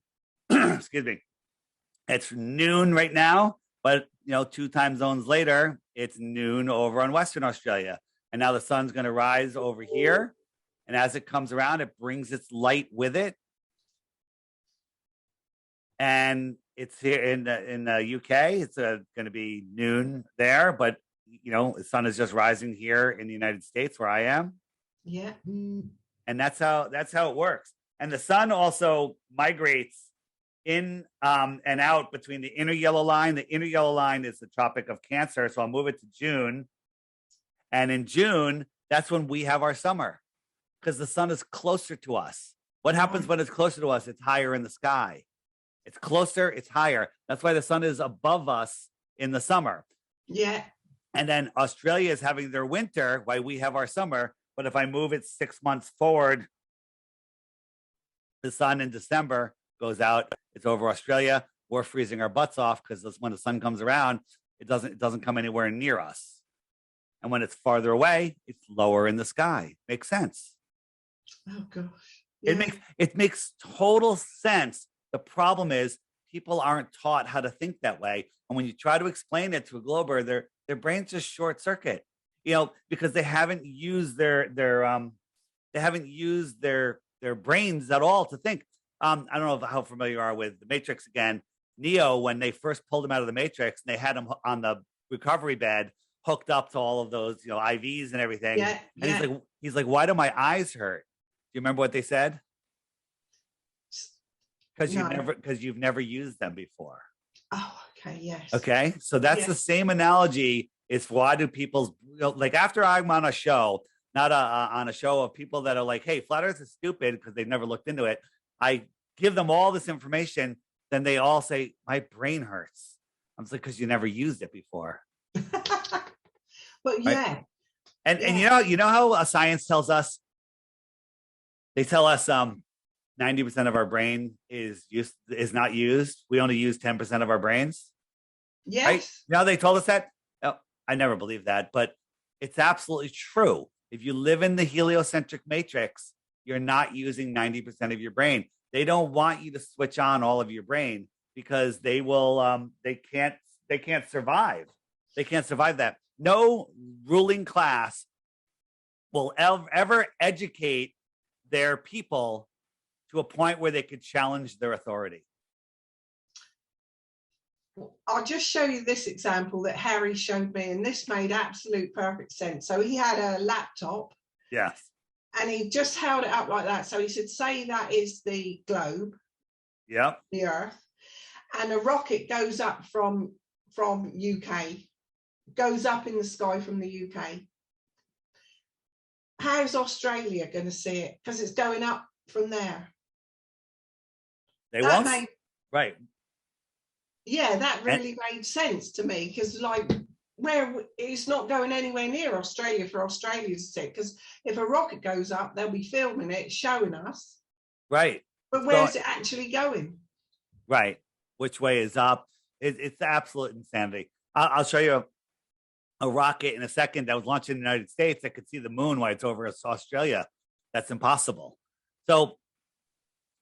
[SPEAKER 1] Excuse me. It's noon right now, but 2 time zones later, it's noon over on Western Australia. And now the sun's going to rise over here. And as it comes around, it brings its light with it. And it's here in the UK. It's going to be noon there, but the sun is just rising here in the United States where I am.
[SPEAKER 2] Yeah.
[SPEAKER 1] And that's how it works. And the sun also migrates in and out between the inner yellow line. The inner yellow line is the Tropic of Cancer. So I'll move it to June. And in June, that's when we have our summer because the sun is closer to us. What happens when it's closer to us? It's higher in the sky. It's closer, it's higher. That's why the sun is above us in the summer.
[SPEAKER 2] Yeah.
[SPEAKER 1] And then Australia is having their winter while we have our summer. But if I move it 6 months forward, the sun in December goes out. It's over Australia. We're freezing our butts off because when the sun comes around, it doesn't come anywhere near us. And when it's farther away, it's lower in the sky. Makes sense.
[SPEAKER 2] Oh gosh. Yeah.
[SPEAKER 1] It makes total sense. The problem is people aren't taught how to think that way. And when you try to explain it to a glober, their brains just short circuit, because they haven't used their brains at all to think. I don't know how familiar you are with the Matrix again. Neo, when they first pulled him out of the Matrix and they had him on the recovery bed, hooked up to all of those, IVs and everything.
[SPEAKER 2] Yeah,
[SPEAKER 1] and he's like, why do my eyes hurt? Do you remember what they said? Because you've never used them before.
[SPEAKER 2] Oh, okay, yes.
[SPEAKER 1] Okay, so that's the same analogy. Is why do people like after I'm on a show, not on a show of people that are like, hey, flat Earth is stupid because they've never looked into it. I give them all this information, then they all say my brain hurts. I'm like, because you never used it before.
[SPEAKER 2] But yeah,
[SPEAKER 1] right? And you know how science tells us. They tell us 90% of our brain is not used. We only use 10% of our brains.
[SPEAKER 2] Yes.
[SPEAKER 1] Right? Now they told us that. Oh, I never believed that, but it's absolutely true. If you live in the heliocentric matrix, you're not using 90% of your brain. They don't want you to switch on all of your brain because they will. They can't survive. They can't survive that. No ruling class will ever educate their people to a point where they could challenge their authority.
[SPEAKER 2] I'll just show you this example that Harry showed me, and this made absolute perfect sense. So he had a laptop.
[SPEAKER 1] Yes.
[SPEAKER 2] And he just held it up like that. So he said, say that is the globe.
[SPEAKER 1] Yep.
[SPEAKER 2] The Earth. And a rocket goes up from UK, goes up in the sky from the UK. How's Australia going to see it? Because it's going up from there.
[SPEAKER 1] They won't. Right.
[SPEAKER 2] Yeah, that really made sense to me because, where it's not going anywhere near Australia for Australia to see. Because if a rocket goes up, they'll be filming it, showing us.
[SPEAKER 1] Right.
[SPEAKER 2] But where's it actually going?
[SPEAKER 1] Right. Which way is up? It's absolute insanity. I'll show you a rocket in a second that was launched in the United States that could see the moon while it's over Australia. That's impossible. So, I'm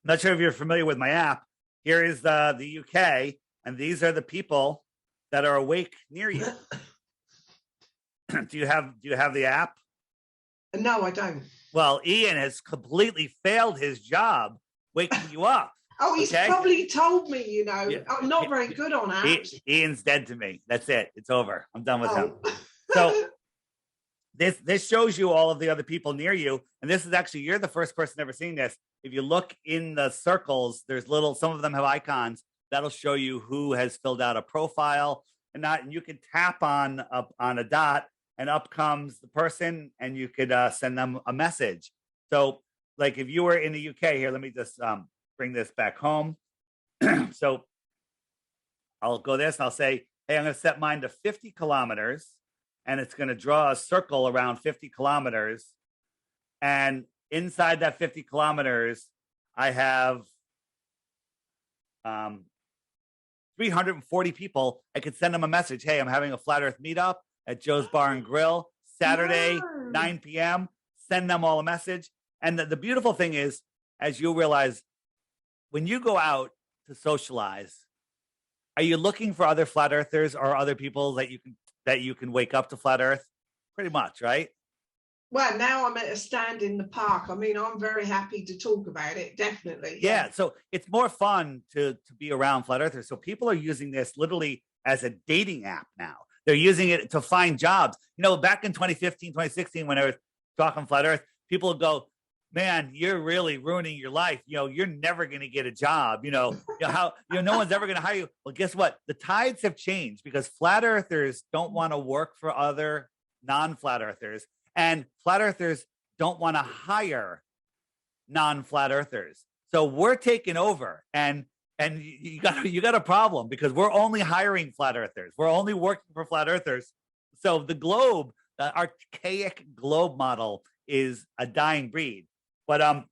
[SPEAKER 1] not sure if you're familiar with my app. Here is the UK, and these are the people that are awake near you. Do you have the app?
[SPEAKER 2] No, I don't.
[SPEAKER 1] Well, Ian has completely failed his job waking you up.
[SPEAKER 2] Oh, he's probably told me,
[SPEAKER 1] Yeah.
[SPEAKER 2] I'm not very good on apps.
[SPEAKER 1] Ian's dead to me. That's it. It's over. I'm done with him. So this shows you all of the other people near you. And this is actually, you're the first person ever seeing this. If you look in the circles, there's some of them have icons. That'll show you who has filled out a profile and you can tap on a dot and up comes the person and you could send them a message. So like if you were in the UK here, let me just bring this back home. So I'll go this and I'll say, hey, I'm going to set mine to 50 kilometers and it's going to draw a circle around 50 kilometers. And inside that 50 kilometers, I have 340 people. I could send them a message. Hey, I'm having a flat earth meetup at Joe's Bar and Grill, Saturday, 9 p.m. Send them all a message. And the beautiful thing is, as you'll realize, when you go out to socialize, are you looking for other flat earthers or other people that you can wake up to flat earth? Pretty much, right?
[SPEAKER 2] Well, now I'm at a stand in the park. I mean, I'm very happy to talk about it, definitely.
[SPEAKER 1] Yeah, so it's more fun to be around flat earthers. So people are using this literally as a dating app now. They're using it to find jobs. Back in 2015, 2016, when I was talking flat earth, people would go, man, you're really ruining your life. You're never going to get a job. No one's ever going to hire you. Well, guess what? The tides have changed because flat earthers don't want to work for other non-flat earthers, and flat earthers don't want to hire non-flat earthers. So we're taking over, and you got a problem because we're only hiring flat earthers. We're only working for flat earthers. So the globe, the archaic globe model, is a dying breed. But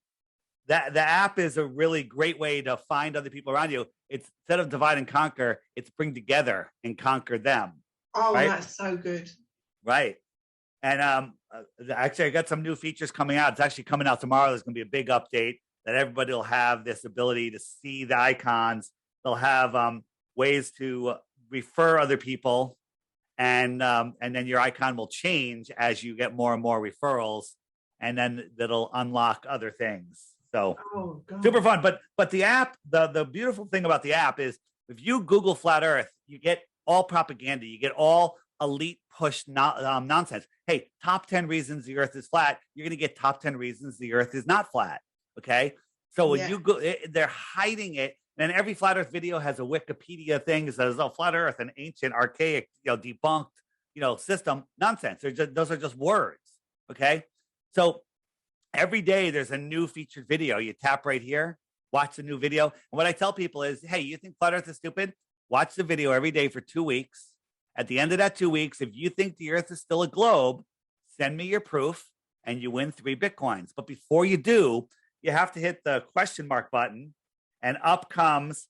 [SPEAKER 1] the app is a really great way to find other people around you. It's instead of divide and conquer, it's bring together and conquer them.
[SPEAKER 2] Oh,
[SPEAKER 1] right?
[SPEAKER 2] That's so good.
[SPEAKER 1] Right. And actually, I got some new features coming out. It's actually coming out tomorrow. There's going to be a big update that everybody will have this ability to see the icons. They'll have ways to refer other people, and then your icon will change as you get more and more referrals. And then that'll unlock other things. So super fun. But the app, the beautiful thing about the app is if you Google flat earth, you get all propaganda. You get all elite push nonsense. Hey, top 10 reasons the earth is flat. You're going to get top 10 reasons the earth is not flat. Okay. So when you go, they're hiding it. And every flat earth video has a Wikipedia thing that says, oh, flat earth, an ancient, archaic, debunked, system. Nonsense. Those are just words. Okay. So every day there's a new featured video. You tap right here, watch the new video. And what I tell people is, hey, you think flat earth is stupid? Watch the video every day for 2 weeks. At the end of that 2 weeks, if you think the earth is still a globe, send me your proof and you win 3 Bitcoins. But before you do, you have to hit the question mark button and up comes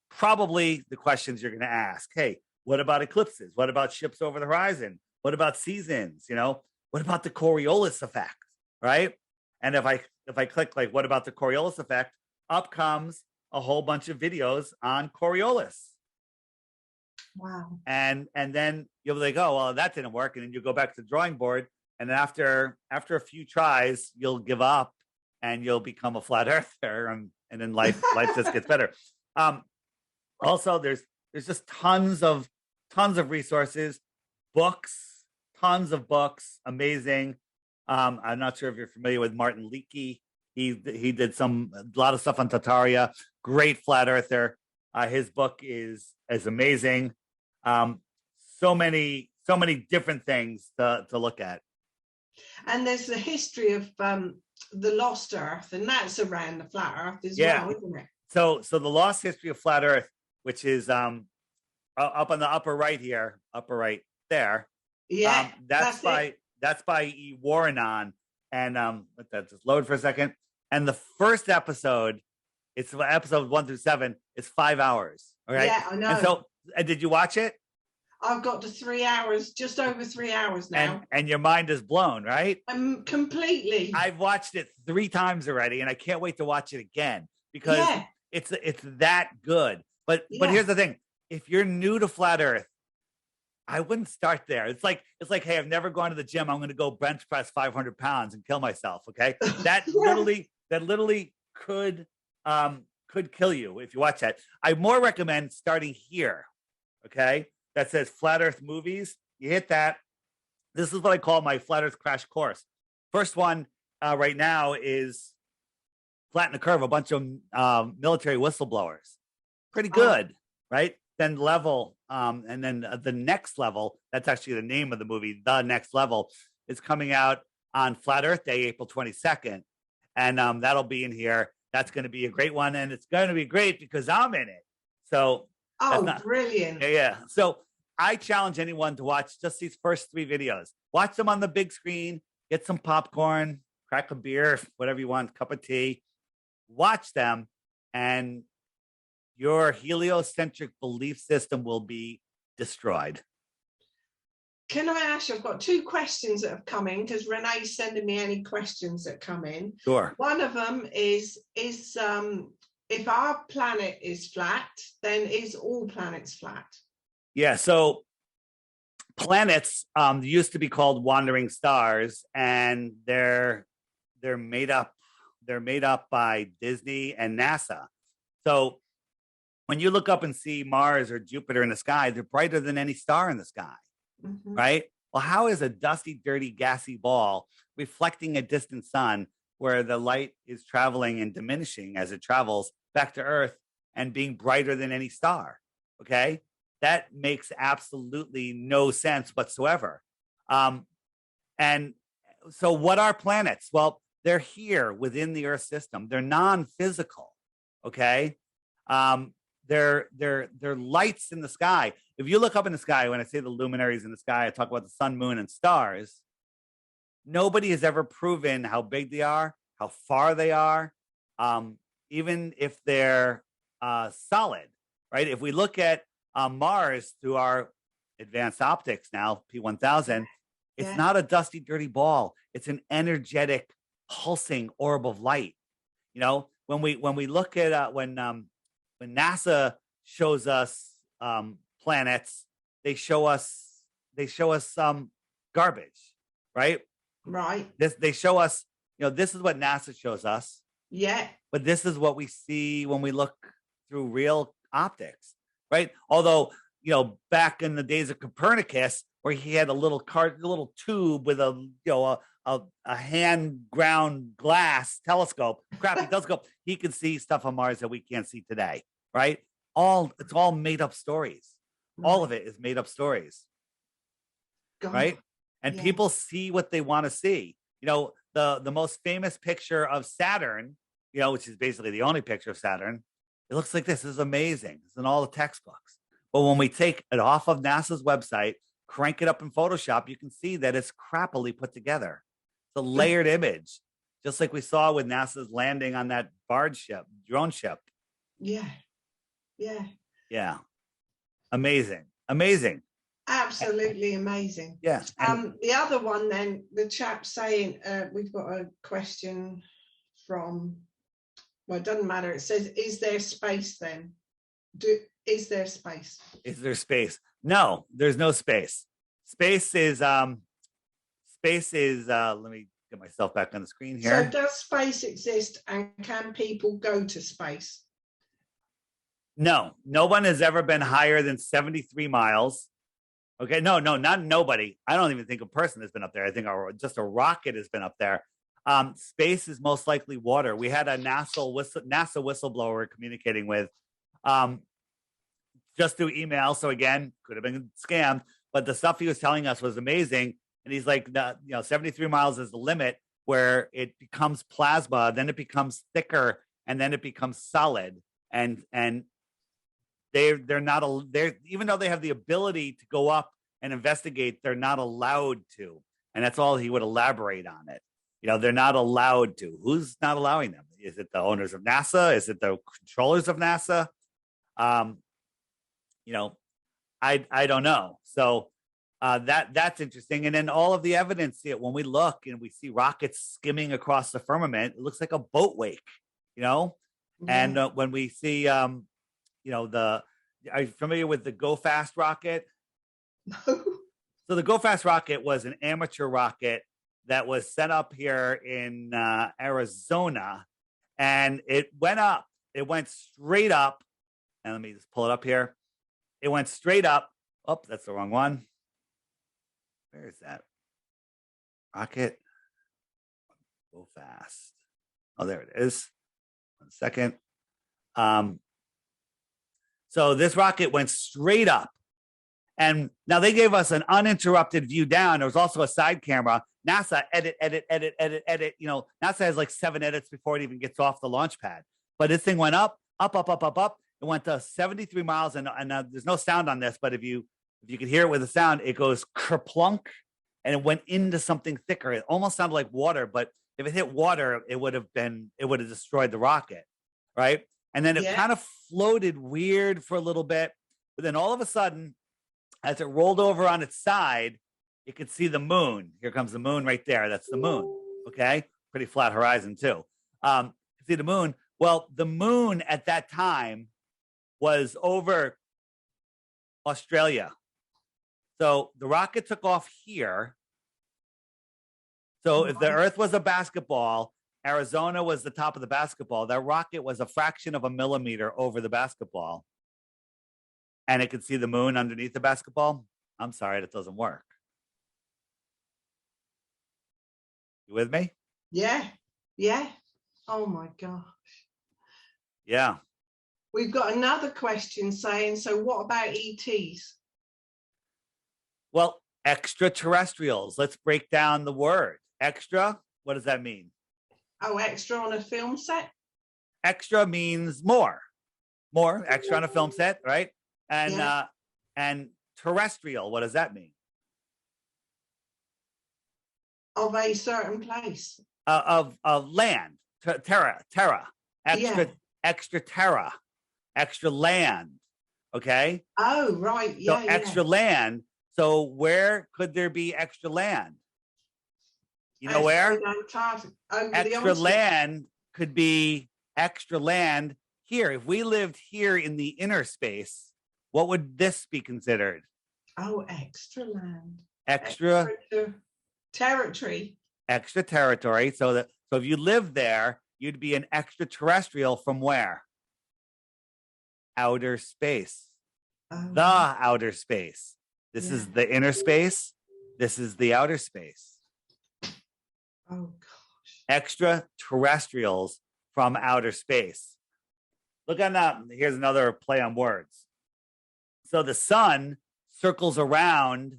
[SPEAKER 1] probably the questions you're going to ask. Hey, what about eclipses? What about ships over the horizon? What about seasons? What about the Coriolis effect, right? And if I click like, what about the Coriolis effect? Up comes a whole bunch of videos on Coriolis.
[SPEAKER 2] Wow. And
[SPEAKER 1] then you'll be like, oh, well, that didn't work. And then you go back to the drawing board. And after a few tries, you'll give up and you'll become a flat earther. And then life just gets better. Also, there's just tons of resources, books, tons of books, amazing. I'm not sure if you're familiar with Martin Leakey. He did a lot of stuff on Tartaria. Great flat earther. His book is amazing. So many different things to look at.
[SPEAKER 2] And there's the history of the lost earth, and that's around the flat earth as well, isn't it? So
[SPEAKER 1] the lost history of flat earth, which is up on the upper right here, upper right there.
[SPEAKER 2] Yeah,
[SPEAKER 1] that's by E. Warrenon. And let that just load for a second. And the first episode, it's episode 1 through 7, is 5 hours. All right.
[SPEAKER 2] Yeah, I know.
[SPEAKER 1] And Did you watch it?
[SPEAKER 2] I've got to 3 hours, just over 3 hours now.
[SPEAKER 1] And your mind is blown, right?
[SPEAKER 2] Completely.
[SPEAKER 1] I've watched it 3 times already, and I can't wait to watch it again because it's that good. But here's the thing: if you're new to flat Earth, I wouldn't start there. It's like, hey, I've never gone to the gym. I'm going to go bench press 500 pounds and kill myself. Okay, that literally could kill you if you watch that. I more recommend starting here. Okay, that says Flat Earth movies. You hit that. This is what I call my Flat Earth crash course. First one right now is Flatten the Curve, a bunch of military whistleblowers. Pretty good, right? Then level, and then the next level, that's actually the name of the movie, The Next Level, is coming out on Flat Earth Day, April 22nd. And that'll be in here. That's going to be a great one. And it's going to be great because I'm in it. So,
[SPEAKER 2] brilliant.
[SPEAKER 1] Yeah. So I challenge anyone to watch just these first 3 videos. Watch them on the big screen, get some popcorn, crack a beer, whatever you want, cup of tea. Watch them, and your heliocentric belief system will be destroyed.
[SPEAKER 2] Can I ask you, I've got 2 questions that have come in because Renee's sending me any questions that come in.
[SPEAKER 1] Sure.
[SPEAKER 2] One of them is if our planet is flat, then is all planets flat? Yeah,
[SPEAKER 1] so planets used to be called wandering stars, and they're made up by Disney and NASA. So when you look up and see Mars or Jupiter in the sky, they're brighter than any star in the sky, right? Well, how is a dusty, dirty, gassy ball reflecting a distant sun where the light is traveling and diminishing as it travels back to Earth and being brighter than any star? Okay, that makes absolutely no sense whatsoever. And so what are planets? Well, they're here within the Earth system. They're non-physical, okay? They're lights in the sky. If you look up in the sky, when I say the luminaries in the sky, I talk about the sun, moon, and stars. Nobody has ever proven how big they are, how far they are, even if they're solid, right? If we look at Mars through our advanced optics now, P1000, it's not a dusty, dirty ball. It's an energetic, pulsing orb of light. You know, when we look at when NASA shows us planets, they show us garbage, right?
[SPEAKER 2] Right.
[SPEAKER 1] They show us, this is what NASA shows us.
[SPEAKER 2] Yeah.
[SPEAKER 1] But this is what we see when we look through real optics, right? Although, back in the days of Copernicus, where he had a little tube with a hand ground glass telescope, crappy telescope, he could see stuff on Mars that we can't see today, right? It's all made up stories. All of it is made up stories. God. Right? And people see what they want to see. The most famous picture of Saturn, which is basically the only picture of Saturn, it looks like this. This is amazing. It's in all the textbooks. But when we take it off of NASA's website, crank it up in Photoshop, you can see that it's crappily put together. It's a layered image, just like we saw with NASA's landing on that drone ship.
[SPEAKER 2] Yeah. Yeah.
[SPEAKER 1] Yeah. Amazing. Amazing.
[SPEAKER 2] Absolutely amazing.
[SPEAKER 1] Yeah.
[SPEAKER 2] The other one then, the chap saying, we've got a question from, well, it doesn't matter. It says, is there space then? Is there space? Is there space?
[SPEAKER 1] No, there's no space. Space is, let me get myself back on the screen here.
[SPEAKER 2] So does space exist, and can people go to space?
[SPEAKER 1] No one has ever been higher than 73 miles. Okay, no, not nobody. I don't even think a person has been up there. I think just a rocket has been up there. Space is most likely water. We had a NASA whistleblower we're communicating with just through email. So again, could have been scammed, but the stuff he was telling us was amazing. And he's like, 73 miles is the limit where it becomes plasma, then it becomes thicker, and then it becomes solid. And they're not even though they have the ability to go up and investigate, they're not allowed to. And that's all he would elaborate on it. They're not allowed to. Who's not allowing them? Is it the owners of NASA? Is it the controllers of NASA? I don't know. So that's interesting. And then all of the evidence, when we look and we see rockets skimming across the firmament, it looks like a boat wake, you know. And
[SPEAKER 2] Yeah.
[SPEAKER 1] when we see, are you familiar with the Go Fast rocket?
[SPEAKER 2] No.
[SPEAKER 1] So the Go Fast rocket was an amateur rocket that was set up here in Arizona, and it went up. It went straight up. And let me just pull it up here. It went straight up. Oh, that's the wrong one. Where is that rocket? Go Fast. Oh, there it is. 1 second. So this rocket went straight up. And now they gave us an uninterrupted view down. There was also a side camera. NASA edit. You know, NASA has like 7 edits before it even gets off the launch pad. But this thing went up. It went to 73 miles. And there's no sound on this, but if you could hear it with the sound, it goes kerplunk, and it went into something thicker. It almost sounded like water, but if it hit water, it would have destroyed the rocket, right? And then it kind of floated weird for a little bit, but then all of a sudden, as it rolled over on its side, you could see the moon. Here comes the moon right there. That's the moon. Okay. Pretty flat horizon too. See the moon. Well, the moon at that time was over Australia. So the rocket took off here. So if the Earth was a basketball, Arizona was the top of the basketball. That rocket was a fraction of a millimeter over the basketball. And it could see the moon underneath the basketball. I'm sorry, that doesn't work. You with me?
[SPEAKER 2] Yeah. Yeah. Oh my gosh.
[SPEAKER 1] Yeah.
[SPEAKER 2] We've got another question saying, so what about ETs?
[SPEAKER 1] Well, extraterrestrials. Let's break down the word. Extra, what does that mean?
[SPEAKER 2] Oh, extra on a film set?
[SPEAKER 1] Extra means more. More, extra on a film set, right? And terrestrial, what does that mean?
[SPEAKER 2] Of a certain place.
[SPEAKER 1] Of land. Terra. Extra terra. Extra land. Okay?
[SPEAKER 2] Oh, right. Yeah.
[SPEAKER 1] So extra land. So where could there be extra land? You know where? Extra land could be extra land here. If we lived here in the inner space, what would this be considered?
[SPEAKER 2] Oh, extra land.
[SPEAKER 1] Extra
[SPEAKER 2] territory.
[SPEAKER 1] Extra territory. So if you lived there, you'd be an extraterrestrial from where? Outer space. The outer space. This is the inner space. This is the outer space.
[SPEAKER 2] Oh, gosh.
[SPEAKER 1] Extraterrestrials from outer space. Look on that. Here's another play on words. So the sun circles around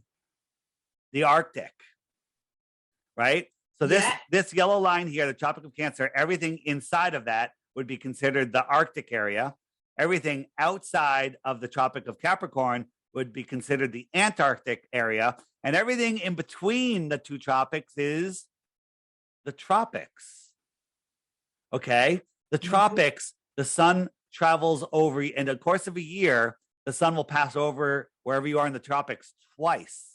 [SPEAKER 1] the Arctic, right? So this yellow line here, the Tropic of Cancer, everything inside of that would be considered the Arctic area. Everything outside of the Tropic of Capricorn would be considered the Antarctic area. And everything in between the two tropics is the tropics. Okay? The tropics, the sun travels over, in the course of a year, the sun will pass over wherever you are in the tropics twice.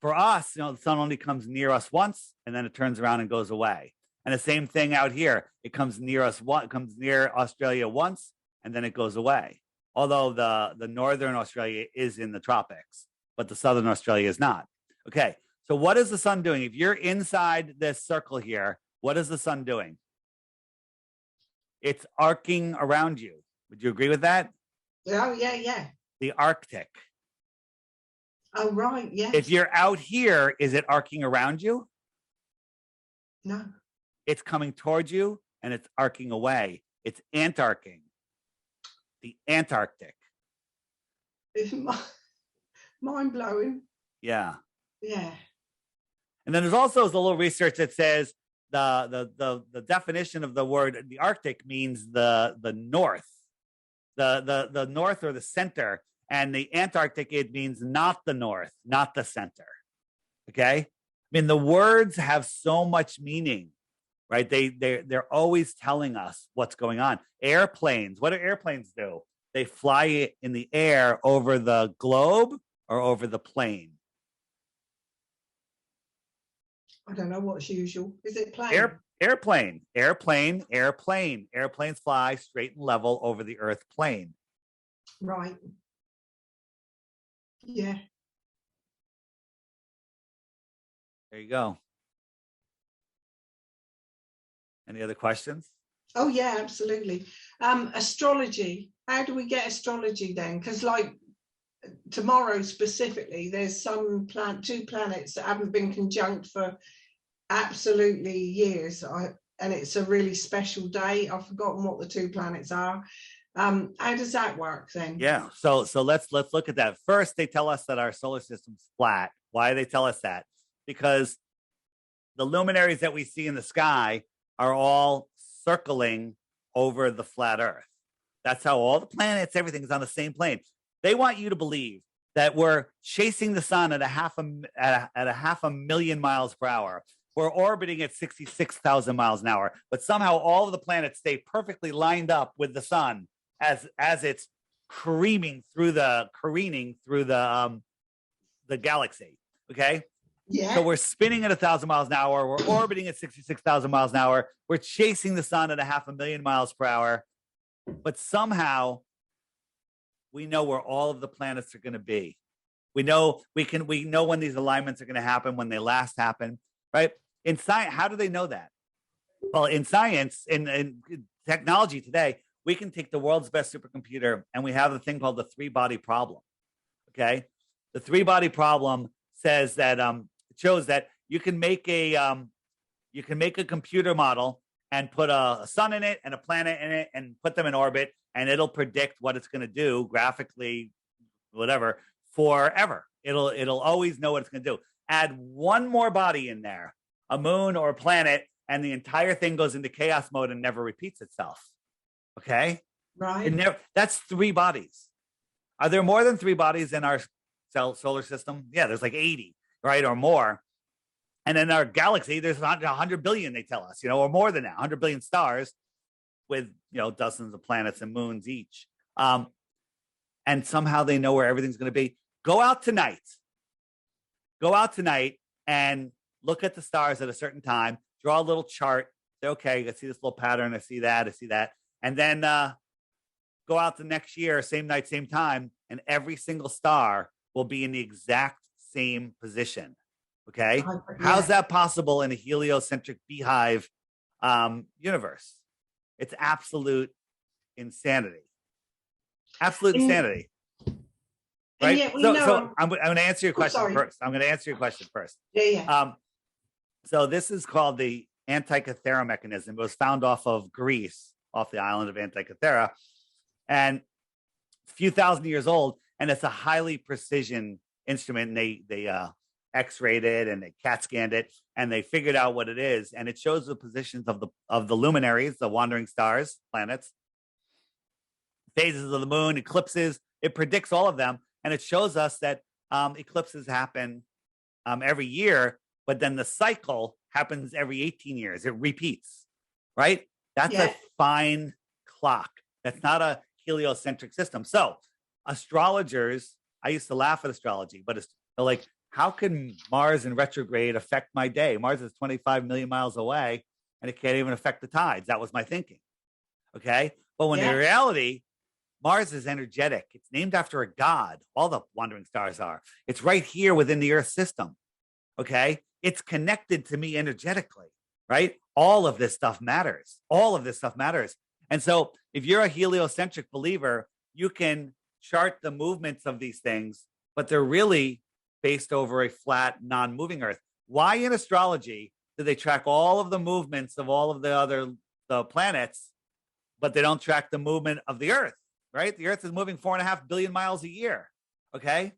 [SPEAKER 1] For us, the sun only comes near us once, and then it turns around and goes away. And the same thing out here. It comes near us, it comes near Australia once, and then it goes away. Although the northern Australia is in the tropics, but the southern Australia is not. Okay, so what is the sun doing? If you're inside this circle here, what is the sun doing? It's arcing around you. Would you agree with that?
[SPEAKER 2] Oh, yeah.
[SPEAKER 1] The Arctic.
[SPEAKER 2] Oh, right, yes.
[SPEAKER 1] If you're out here, is it arcing around you?
[SPEAKER 2] No.
[SPEAKER 1] It's coming towards you and it's arcing away. It's antarcing. The Antarctic.
[SPEAKER 2] It's mind blowing.
[SPEAKER 1] Yeah.
[SPEAKER 2] Yeah.
[SPEAKER 1] And then there's also a little research that says the definition of the word the Arctic means the north, the north or the center, and the Antarctic, it means not the north, not the center. Okay, I mean the words have so much meaning, right? They're always telling us what's going on. Airplanes, what do airplanes do? They fly it in the air over the globe or over the plane.
[SPEAKER 2] I don't know what's usual. Is it plane?
[SPEAKER 1] Airplane. Airplanes fly straight and level over the Earth plane.
[SPEAKER 2] Right. Yeah.
[SPEAKER 1] There you go. Any other questions?
[SPEAKER 2] Oh yeah, absolutely. Astrology. How do we get astrology then? Because like tomorrow specifically, there's two planets that haven't been conjunct for absolutely years. And it's a really special day. I've forgotten what the two planets are. How does that work then?
[SPEAKER 1] Yeah. So let's look at that. First, they tell us that our solar system's flat. Why do they tell us that? Because the luminaries that we see in the sky are all circling over the flat Earth. That's how all the planets, everything is on the same plane. They want you to believe that we're chasing the sun at a half a million miles per hour. We're orbiting at 66,000 miles an hour, but somehow all of the planets stay perfectly lined up with the sun as it's careening through the galaxy. Okay.
[SPEAKER 2] Yeah.
[SPEAKER 1] So we're spinning at 1,000 miles an hour. We're orbiting at 66,000 miles an hour. We're chasing the sun at a half a million miles per hour. But somehow we know where all of the planets are going to be. We know when these alignments are going to happen, when they last happen, right? In science, how do they know that? Well, in science, in technology today, we can take the world's best supercomputer and we have a thing called the three-body problem. Okay, the three-body problem says that it shows that you can make a computer model and put a sun in it and a planet in it and put them in orbit, and it'll predict what it's going to do graphically, whatever, forever. It'll always know what it's going to do. Add one more body in there, a moon or a planet, and the entire thing goes into chaos mode and never repeats itself. Okay?
[SPEAKER 2] Right.
[SPEAKER 1] That's three bodies. Are there more than three bodies in our solar system? Yeah, there's like 80, right, or more. And in our galaxy, there's 100 billion, they tell us, or more than that, 100 billion stars with, dozens of planets and moons each. And somehow they know where everything's going to be. Go out tonight and look at the stars at a certain time, draw a little chart, say, okay, I see this little pattern, I see that. And then go out the next year, same night, same time, and every single star will be in the exact same position. Okay. Yeah. How's that possible in a heliocentric beehive universe? It's absolute insanity. Absolute insanity. Right. So I'm going to answer your question first.
[SPEAKER 2] Yeah.
[SPEAKER 1] So this is called the Antikythera mechanism. It was found off of Greece, off the island of Antikythera, and it's a few thousand years old, and it's a highly precision instrument. And they X-rayed it and they CAT scanned it and they figured out what it is. And it shows the positions of the luminaries, the wandering stars, planets, phases of the moon, eclipses. It predicts all of them. And it shows us that eclipses happen every year, but then the cycle happens every 18 years. It repeats, right? That's a fine clock. That's not a heliocentric system. So astrologers, I used to laugh at astrology, but they're like, how can Mars in retrograde affect my day? Mars is 25 million miles away and it can't even affect the tides. That was my thinking. Okay. But when in reality, Mars is energetic. It's named after a god. All the wandering stars are. It's right here within the Earth system. Okay. It's connected to me energetically, right? All of this stuff matters. And so if you're a heliocentric believer, you can chart the movements of these things, but they're really based over a flat, non-moving Earth. Why in astrology do they track all of the movements of all of the planets, but they don't track the movement of the Earth, right? The Earth is moving 4.5 billion miles a year, okay?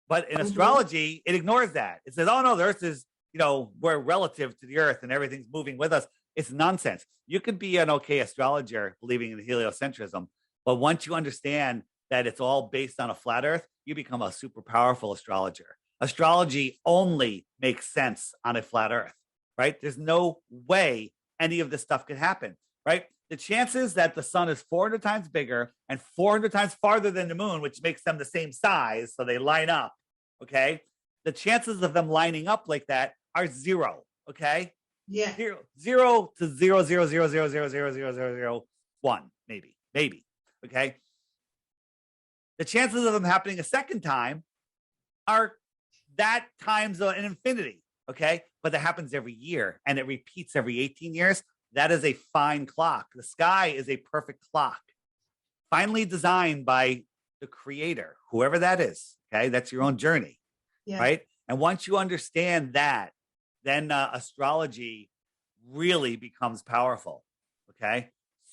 [SPEAKER 1] But in astrology, it ignores that. It says, oh no, the Earth is, we're relative to the Earth and everything's moving with us. It's nonsense. You could be an okay astrologer believing in heliocentrism, but once you understand that it's all based on a flat Earth, you become a super powerful astrologer. Astrology only makes sense on a flat Earth, right? There's no way any of this stuff could happen, right? the chances that the sun is 400 times bigger and 400 times farther than the moon, which makes them the same size, so they line up, okay? The chances of them lining up like that are zero, okay?
[SPEAKER 2] Yeah.
[SPEAKER 1] Zero to 0.000000001, maybe, okay? The chances of them happening a second time are that times an infinity, okay? But that happens every year, and it repeats every 18 years. That is a fine clock. The sky is a perfect clock, finely designed by the creator, whoever that is, okay? That's your own journey, right? And once you understand that, then astrology really becomes powerful, okay?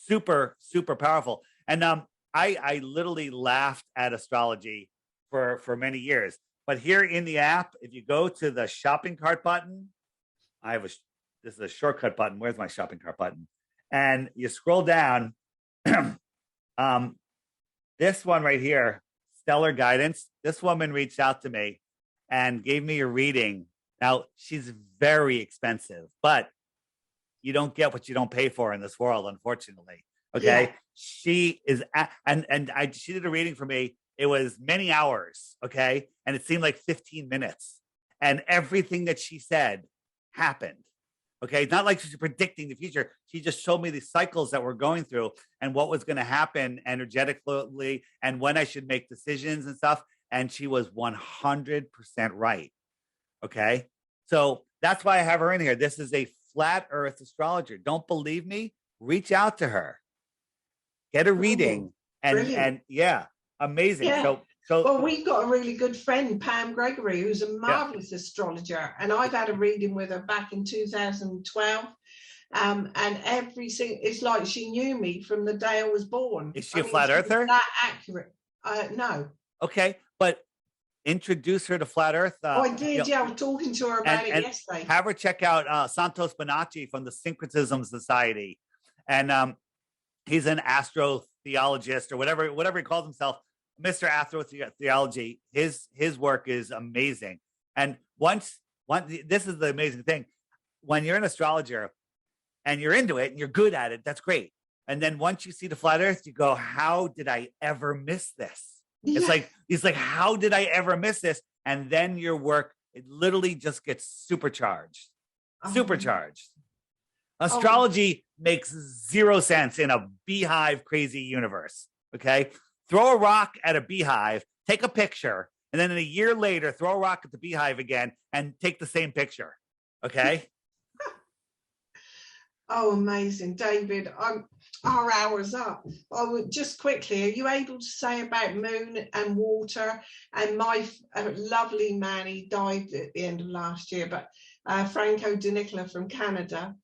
[SPEAKER 1] Super, super powerful. And I literally laughed at astrology for many years. But here in the app, if you go to the shopping cart button, this is a shortcut button. Where's my shopping cart button? And you scroll down. This one right here, Stellar Guidance. This woman reached out to me and gave me a reading. Now, she's very expensive, but you don't get what you don't pay for in this world, unfortunately. Okay. Yeah. She is, she did a reading for me. It was many hours. Okay. And it seemed like 15 minutes. And everything that she said happened. Okay. It's not like she's predicting the future. She just showed me the cycles that we're going through and what was going to happen energetically and when I should make decisions and stuff. And she was 100% right. Okay. So that's why I have her in here. This is a flat earth astrologer. Don't believe me? Reach out to her. Get a reading. And yeah, amazing.
[SPEAKER 2] Yeah. Well, we've got a really good friend, Pam Gregory, who's a marvelous astrologer. And I've had a reading with her back in 2012. And it's like she knew me from the day I was born.
[SPEAKER 1] Is she a flat earther?
[SPEAKER 2] That accurate? No.
[SPEAKER 1] Okay, but introduce her to flat earth.
[SPEAKER 2] I did. I was talking to her about it yesterday.
[SPEAKER 1] Have her check out Santos Bonacci from the Syncretism Society, and he's an astrotheologist or whatever he calls himself, Mr. Astrotheology. His work is amazing. And once this is the amazing thing, when you're an astrologer and you're into it and you're good at it, that's great. And then once you see the flat earth, you go, how did I ever miss this? Yeah. It's like, how did I ever miss this? And then your work, it literally just gets supercharged. Supercharged. Astrology makes zero sense in a beehive crazy universe. Okay. Throw a rock at a beehive, take a picture, and then a year later, throw a rock at the beehive again and take the same picture. Okay.
[SPEAKER 2] Oh, amazing, David. Our hour's up. I would just quickly, are you able to say about moon and water? And my lovely man, he died at the end of last year, but Franco De Nicola from Canada,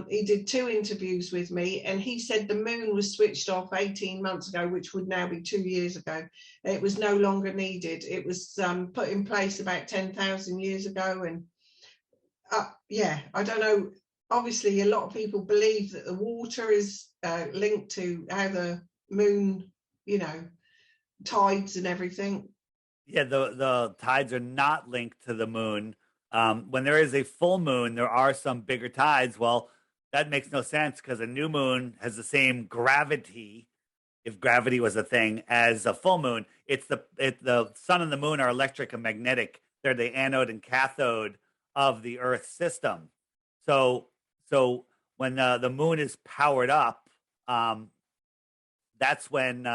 [SPEAKER 2] he did 2 interviews with me, and he said the moon was switched off 18 months ago, which would now be 2 years ago. It was no longer needed. It was put in place about 10,000 years ago. And I don't know. Obviously, a lot of people believe that the water is linked to how the moon, tides and everything.
[SPEAKER 1] Yeah, the tides are not linked to the moon. When there is a full moon, there are some bigger tides. Well, that makes no sense because a new moon has the same gravity, if gravity was a thing, as a full moon. The sun and the moon are electric and magnetic. They're the anode and cathode of the Earth system. So when the moon is powered up, that's when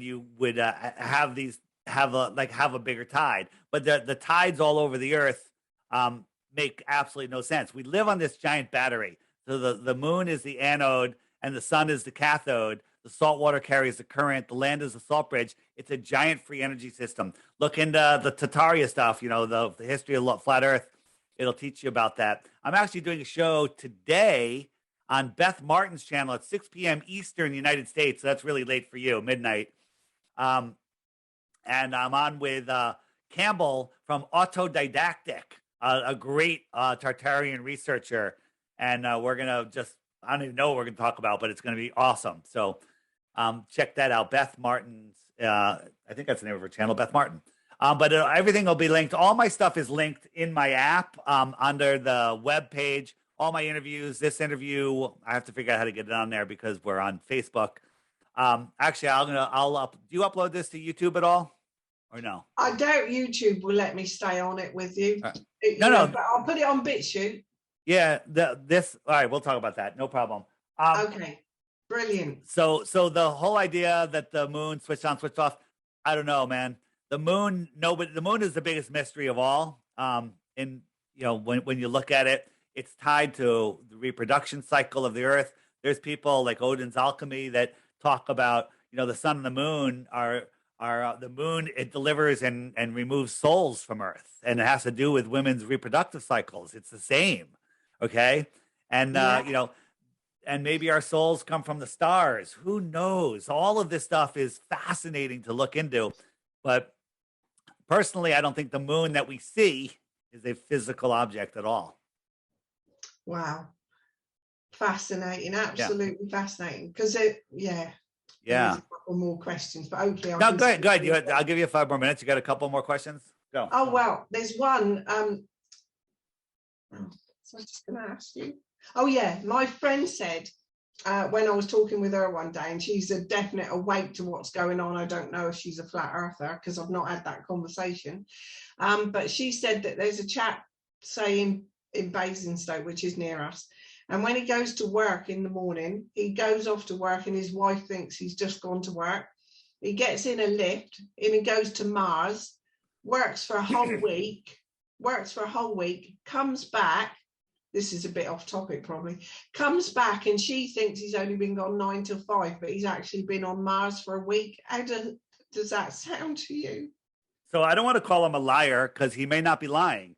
[SPEAKER 1] you would have a bigger tide. But the tides all over the Earth make absolutely no sense. We live on this giant battery. So the moon is the anode and the sun is the cathode. The salt water carries the current. The land is the salt bridge. It's a giant free energy system. Look into the Tataria stuff, the history of flat Earth. It'll teach you about that. I'm actually doing a show today on Beth Martin's channel at 6 p.m. Eastern United States. So that's really late for you, midnight. And I'm on with Campbell from Autodidactic, a great Tartarian researcher. And we're going to I don't even know what we're going to talk about, but it's going to be awesome. So check that out. Beth Martin's, I think that's the name of her channel, Beth Martin. But everything will be linked. All my stuff is linked in my app under the web page all my interviews. This interview, I have to figure out how to get it on there because we're on Facebook. Actually, do you upload this to YouTube at all or no?
[SPEAKER 2] I doubt YouTube will let me stay on it with you.
[SPEAKER 1] No.
[SPEAKER 2] But I'll put it on BitChute.
[SPEAKER 1] Yeah, all right, we'll talk about that. No problem.
[SPEAKER 2] Okay, brilliant.
[SPEAKER 1] So the whole idea that the moon switched on, switched off, I don't know, man. The moon, no, but the moon is the biggest mystery of all. And when you look at it, it's tied to the reproduction cycle of the Earth. There's people like Odin's alchemy that talk about, the sun and the moon are the moon. It delivers and removes souls from Earth, and it has to do with women's reproductive cycles. It's the same, okay? And and maybe our souls come from the stars. Who knows? All of this stuff is fascinating to look into. But personally, I don't think the moon that we see is a physical object at all.
[SPEAKER 2] Wow. Fascinating. Absolutely fascinating. Because
[SPEAKER 1] Yeah.
[SPEAKER 2] There's a couple more questions, but hopefully
[SPEAKER 1] No, go ahead. I'll give you 5 more minutes. You got a couple more questions? Go.
[SPEAKER 2] Oh, well, there's one. So I'm just going to ask you. Oh, yeah. My friend said when I was talking with her one day, and she's a definite awake to what's going on. I don't know if she's a flat earther because I've not had that conversation. But she said that there's a chap, say, in Basingstoke, which is near us. And when he goes to work in the morning, he goes off to work and his wife thinks he's just gone to work. He gets in a lift and he goes to Mars, works for a whole week, comes back. This is a bit off topic probably. Comes back and she thinks he's only been gone 9 till 5, but he's actually been on Mars for a week. How does that sound to you?
[SPEAKER 1] So I don't want to call him a liar because he may not be lying.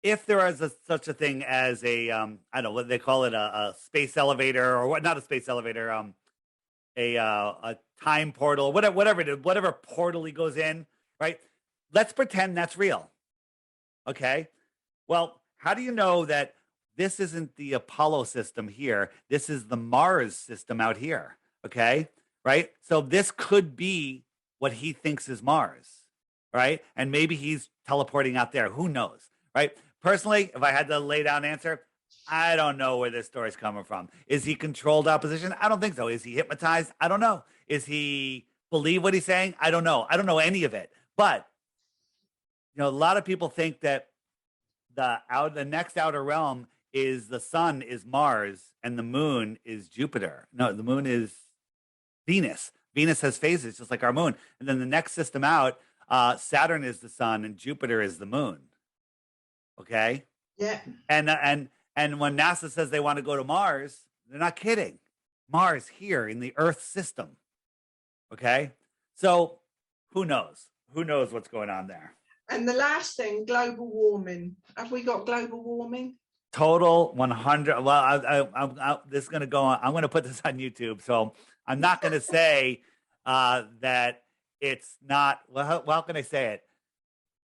[SPEAKER 1] If there is such a thing as a I don't know what they call it, a space elevator, or what? Not a space elevator, a time portal, whatever portal he goes in, right? Let's pretend that's real. Okay. Well, how do you know that this isn't the Apollo system here? This is the Mars system out here. Okay. Right. So this could be what he thinks is Mars. Right. And maybe he's teleporting out there. Who knows? Right. Personally, if I had to lay down an answer, I don't know where this story's coming from. Is he controlled opposition? I don't think so. Is he hypnotized? I don't know. Is he believe what he's saying? I don't know. I don't know any of it. But a lot of people think that the next outer realm is the sun is Mars and the moon is Jupiter. No, the moon is Venus. Venus has phases just like our moon. And then the next system out, Saturn is the sun and Jupiter is the moon. Okay?
[SPEAKER 2] Yeah.
[SPEAKER 1] And when NASA says they want to go to Mars, they're not kidding. Mars here in the Earth system. Okay? So who knows? Who knows what's going on there?
[SPEAKER 2] And the last thing, global warming. Have we got global warming?
[SPEAKER 1] Total 100. Well, this is going to go on. I'm going to put this on YouTube. So I'm not going to say that it's not, well, how can I say it?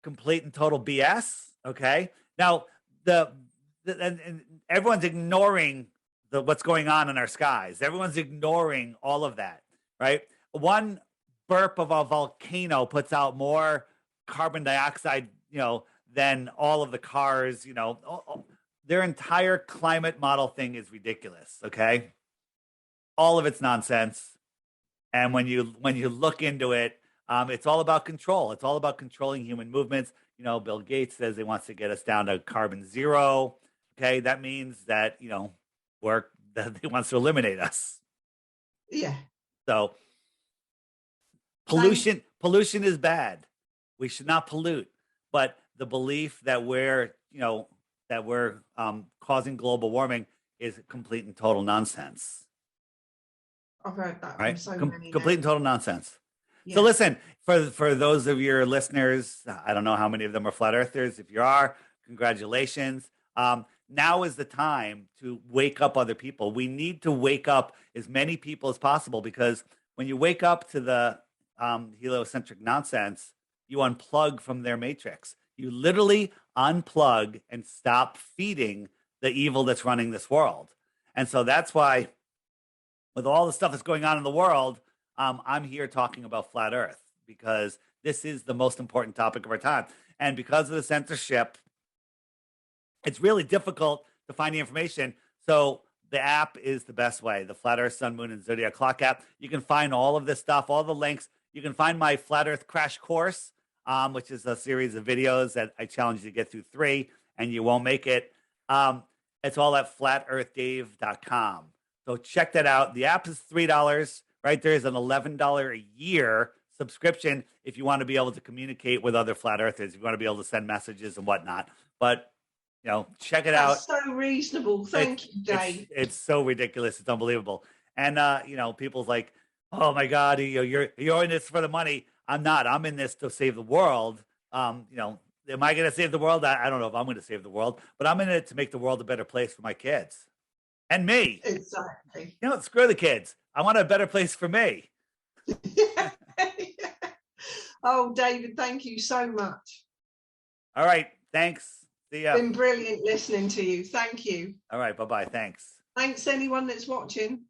[SPEAKER 1] Complete and total BS. Okay. Now, and everyone's ignoring what's going on in our skies. Everyone's ignoring all of that, right? One burp of a volcano puts out more carbon dioxide, than all of the cars, their entire climate model thing is ridiculous. Okay. All of it's nonsense. And when you look into it, it's all about control. It's all about controlling human movements. Bill Gates says he wants to get us down to carbon zero. Okay. That means that, he wants to eliminate us.
[SPEAKER 2] Yeah.
[SPEAKER 1] So pollution is bad. We should not pollute, but the belief that we're causing global warming is complete and total nonsense.
[SPEAKER 2] I've heard that.
[SPEAKER 1] Right?
[SPEAKER 2] From so many
[SPEAKER 1] complete and total nonsense.
[SPEAKER 2] Yeah.
[SPEAKER 1] So listen, for those of your listeners, I don't know how many of them are flat earthers. If you are, congratulations. Now is the time to wake up other people. We need to wake up as many people as possible, because when you wake up to the heliocentric nonsense, you unplug from their matrix. You literally unplug and stop feeding the evil that's running this world. And so that's why, with all the stuff that's going on in the world, I'm here talking about flat Earth, because this is the most important topic of our time. And because of the censorship it's really difficult to find the information. So the app is the best way. The Flat Earth, Sun, Moon, and Zodiac Clock app. You can find all of this stuff, all the links. You can find my Flat Earth Crash Course, which is a series of videos that I challenge you to get through 3, and you won't make it. It's all at flatearthdave.com. So check that out. The app is $3, right? There is an $11 a year subscription if you want to be able to communicate with other flat earthers, if you want to be able to send messages and whatnot. But check it out.
[SPEAKER 2] That's so reasonable. Thank you, Dave.
[SPEAKER 1] It's so ridiculous. It's unbelievable. And people's like, oh my God, you're in this for the money. I'm not. I'm in this to save the world. Am I going to save the world? I don't know if I'm going to save the world, but I'm in it to make the world a better place for my kids and me.
[SPEAKER 2] Exactly.
[SPEAKER 1] Screw the kids. I want a better place for me.
[SPEAKER 2] Yeah. Oh, David, thank you so much.
[SPEAKER 1] All right. Thanks. See ya.
[SPEAKER 2] Been brilliant listening to you. Thank you.
[SPEAKER 1] All right. Bye-bye. Thanks.
[SPEAKER 2] Thanks anyone that's watching.